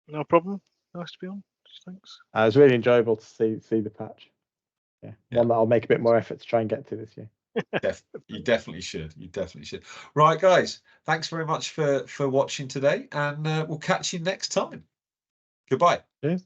no problem. Nice to be on. Thanks. It was really enjoyable to see the patch. One that I'll make a bit more effort to try and get to this year. You definitely should. Right, guys, thanks very much for watching today, and we'll catch you next time. Goodbye. Cheers.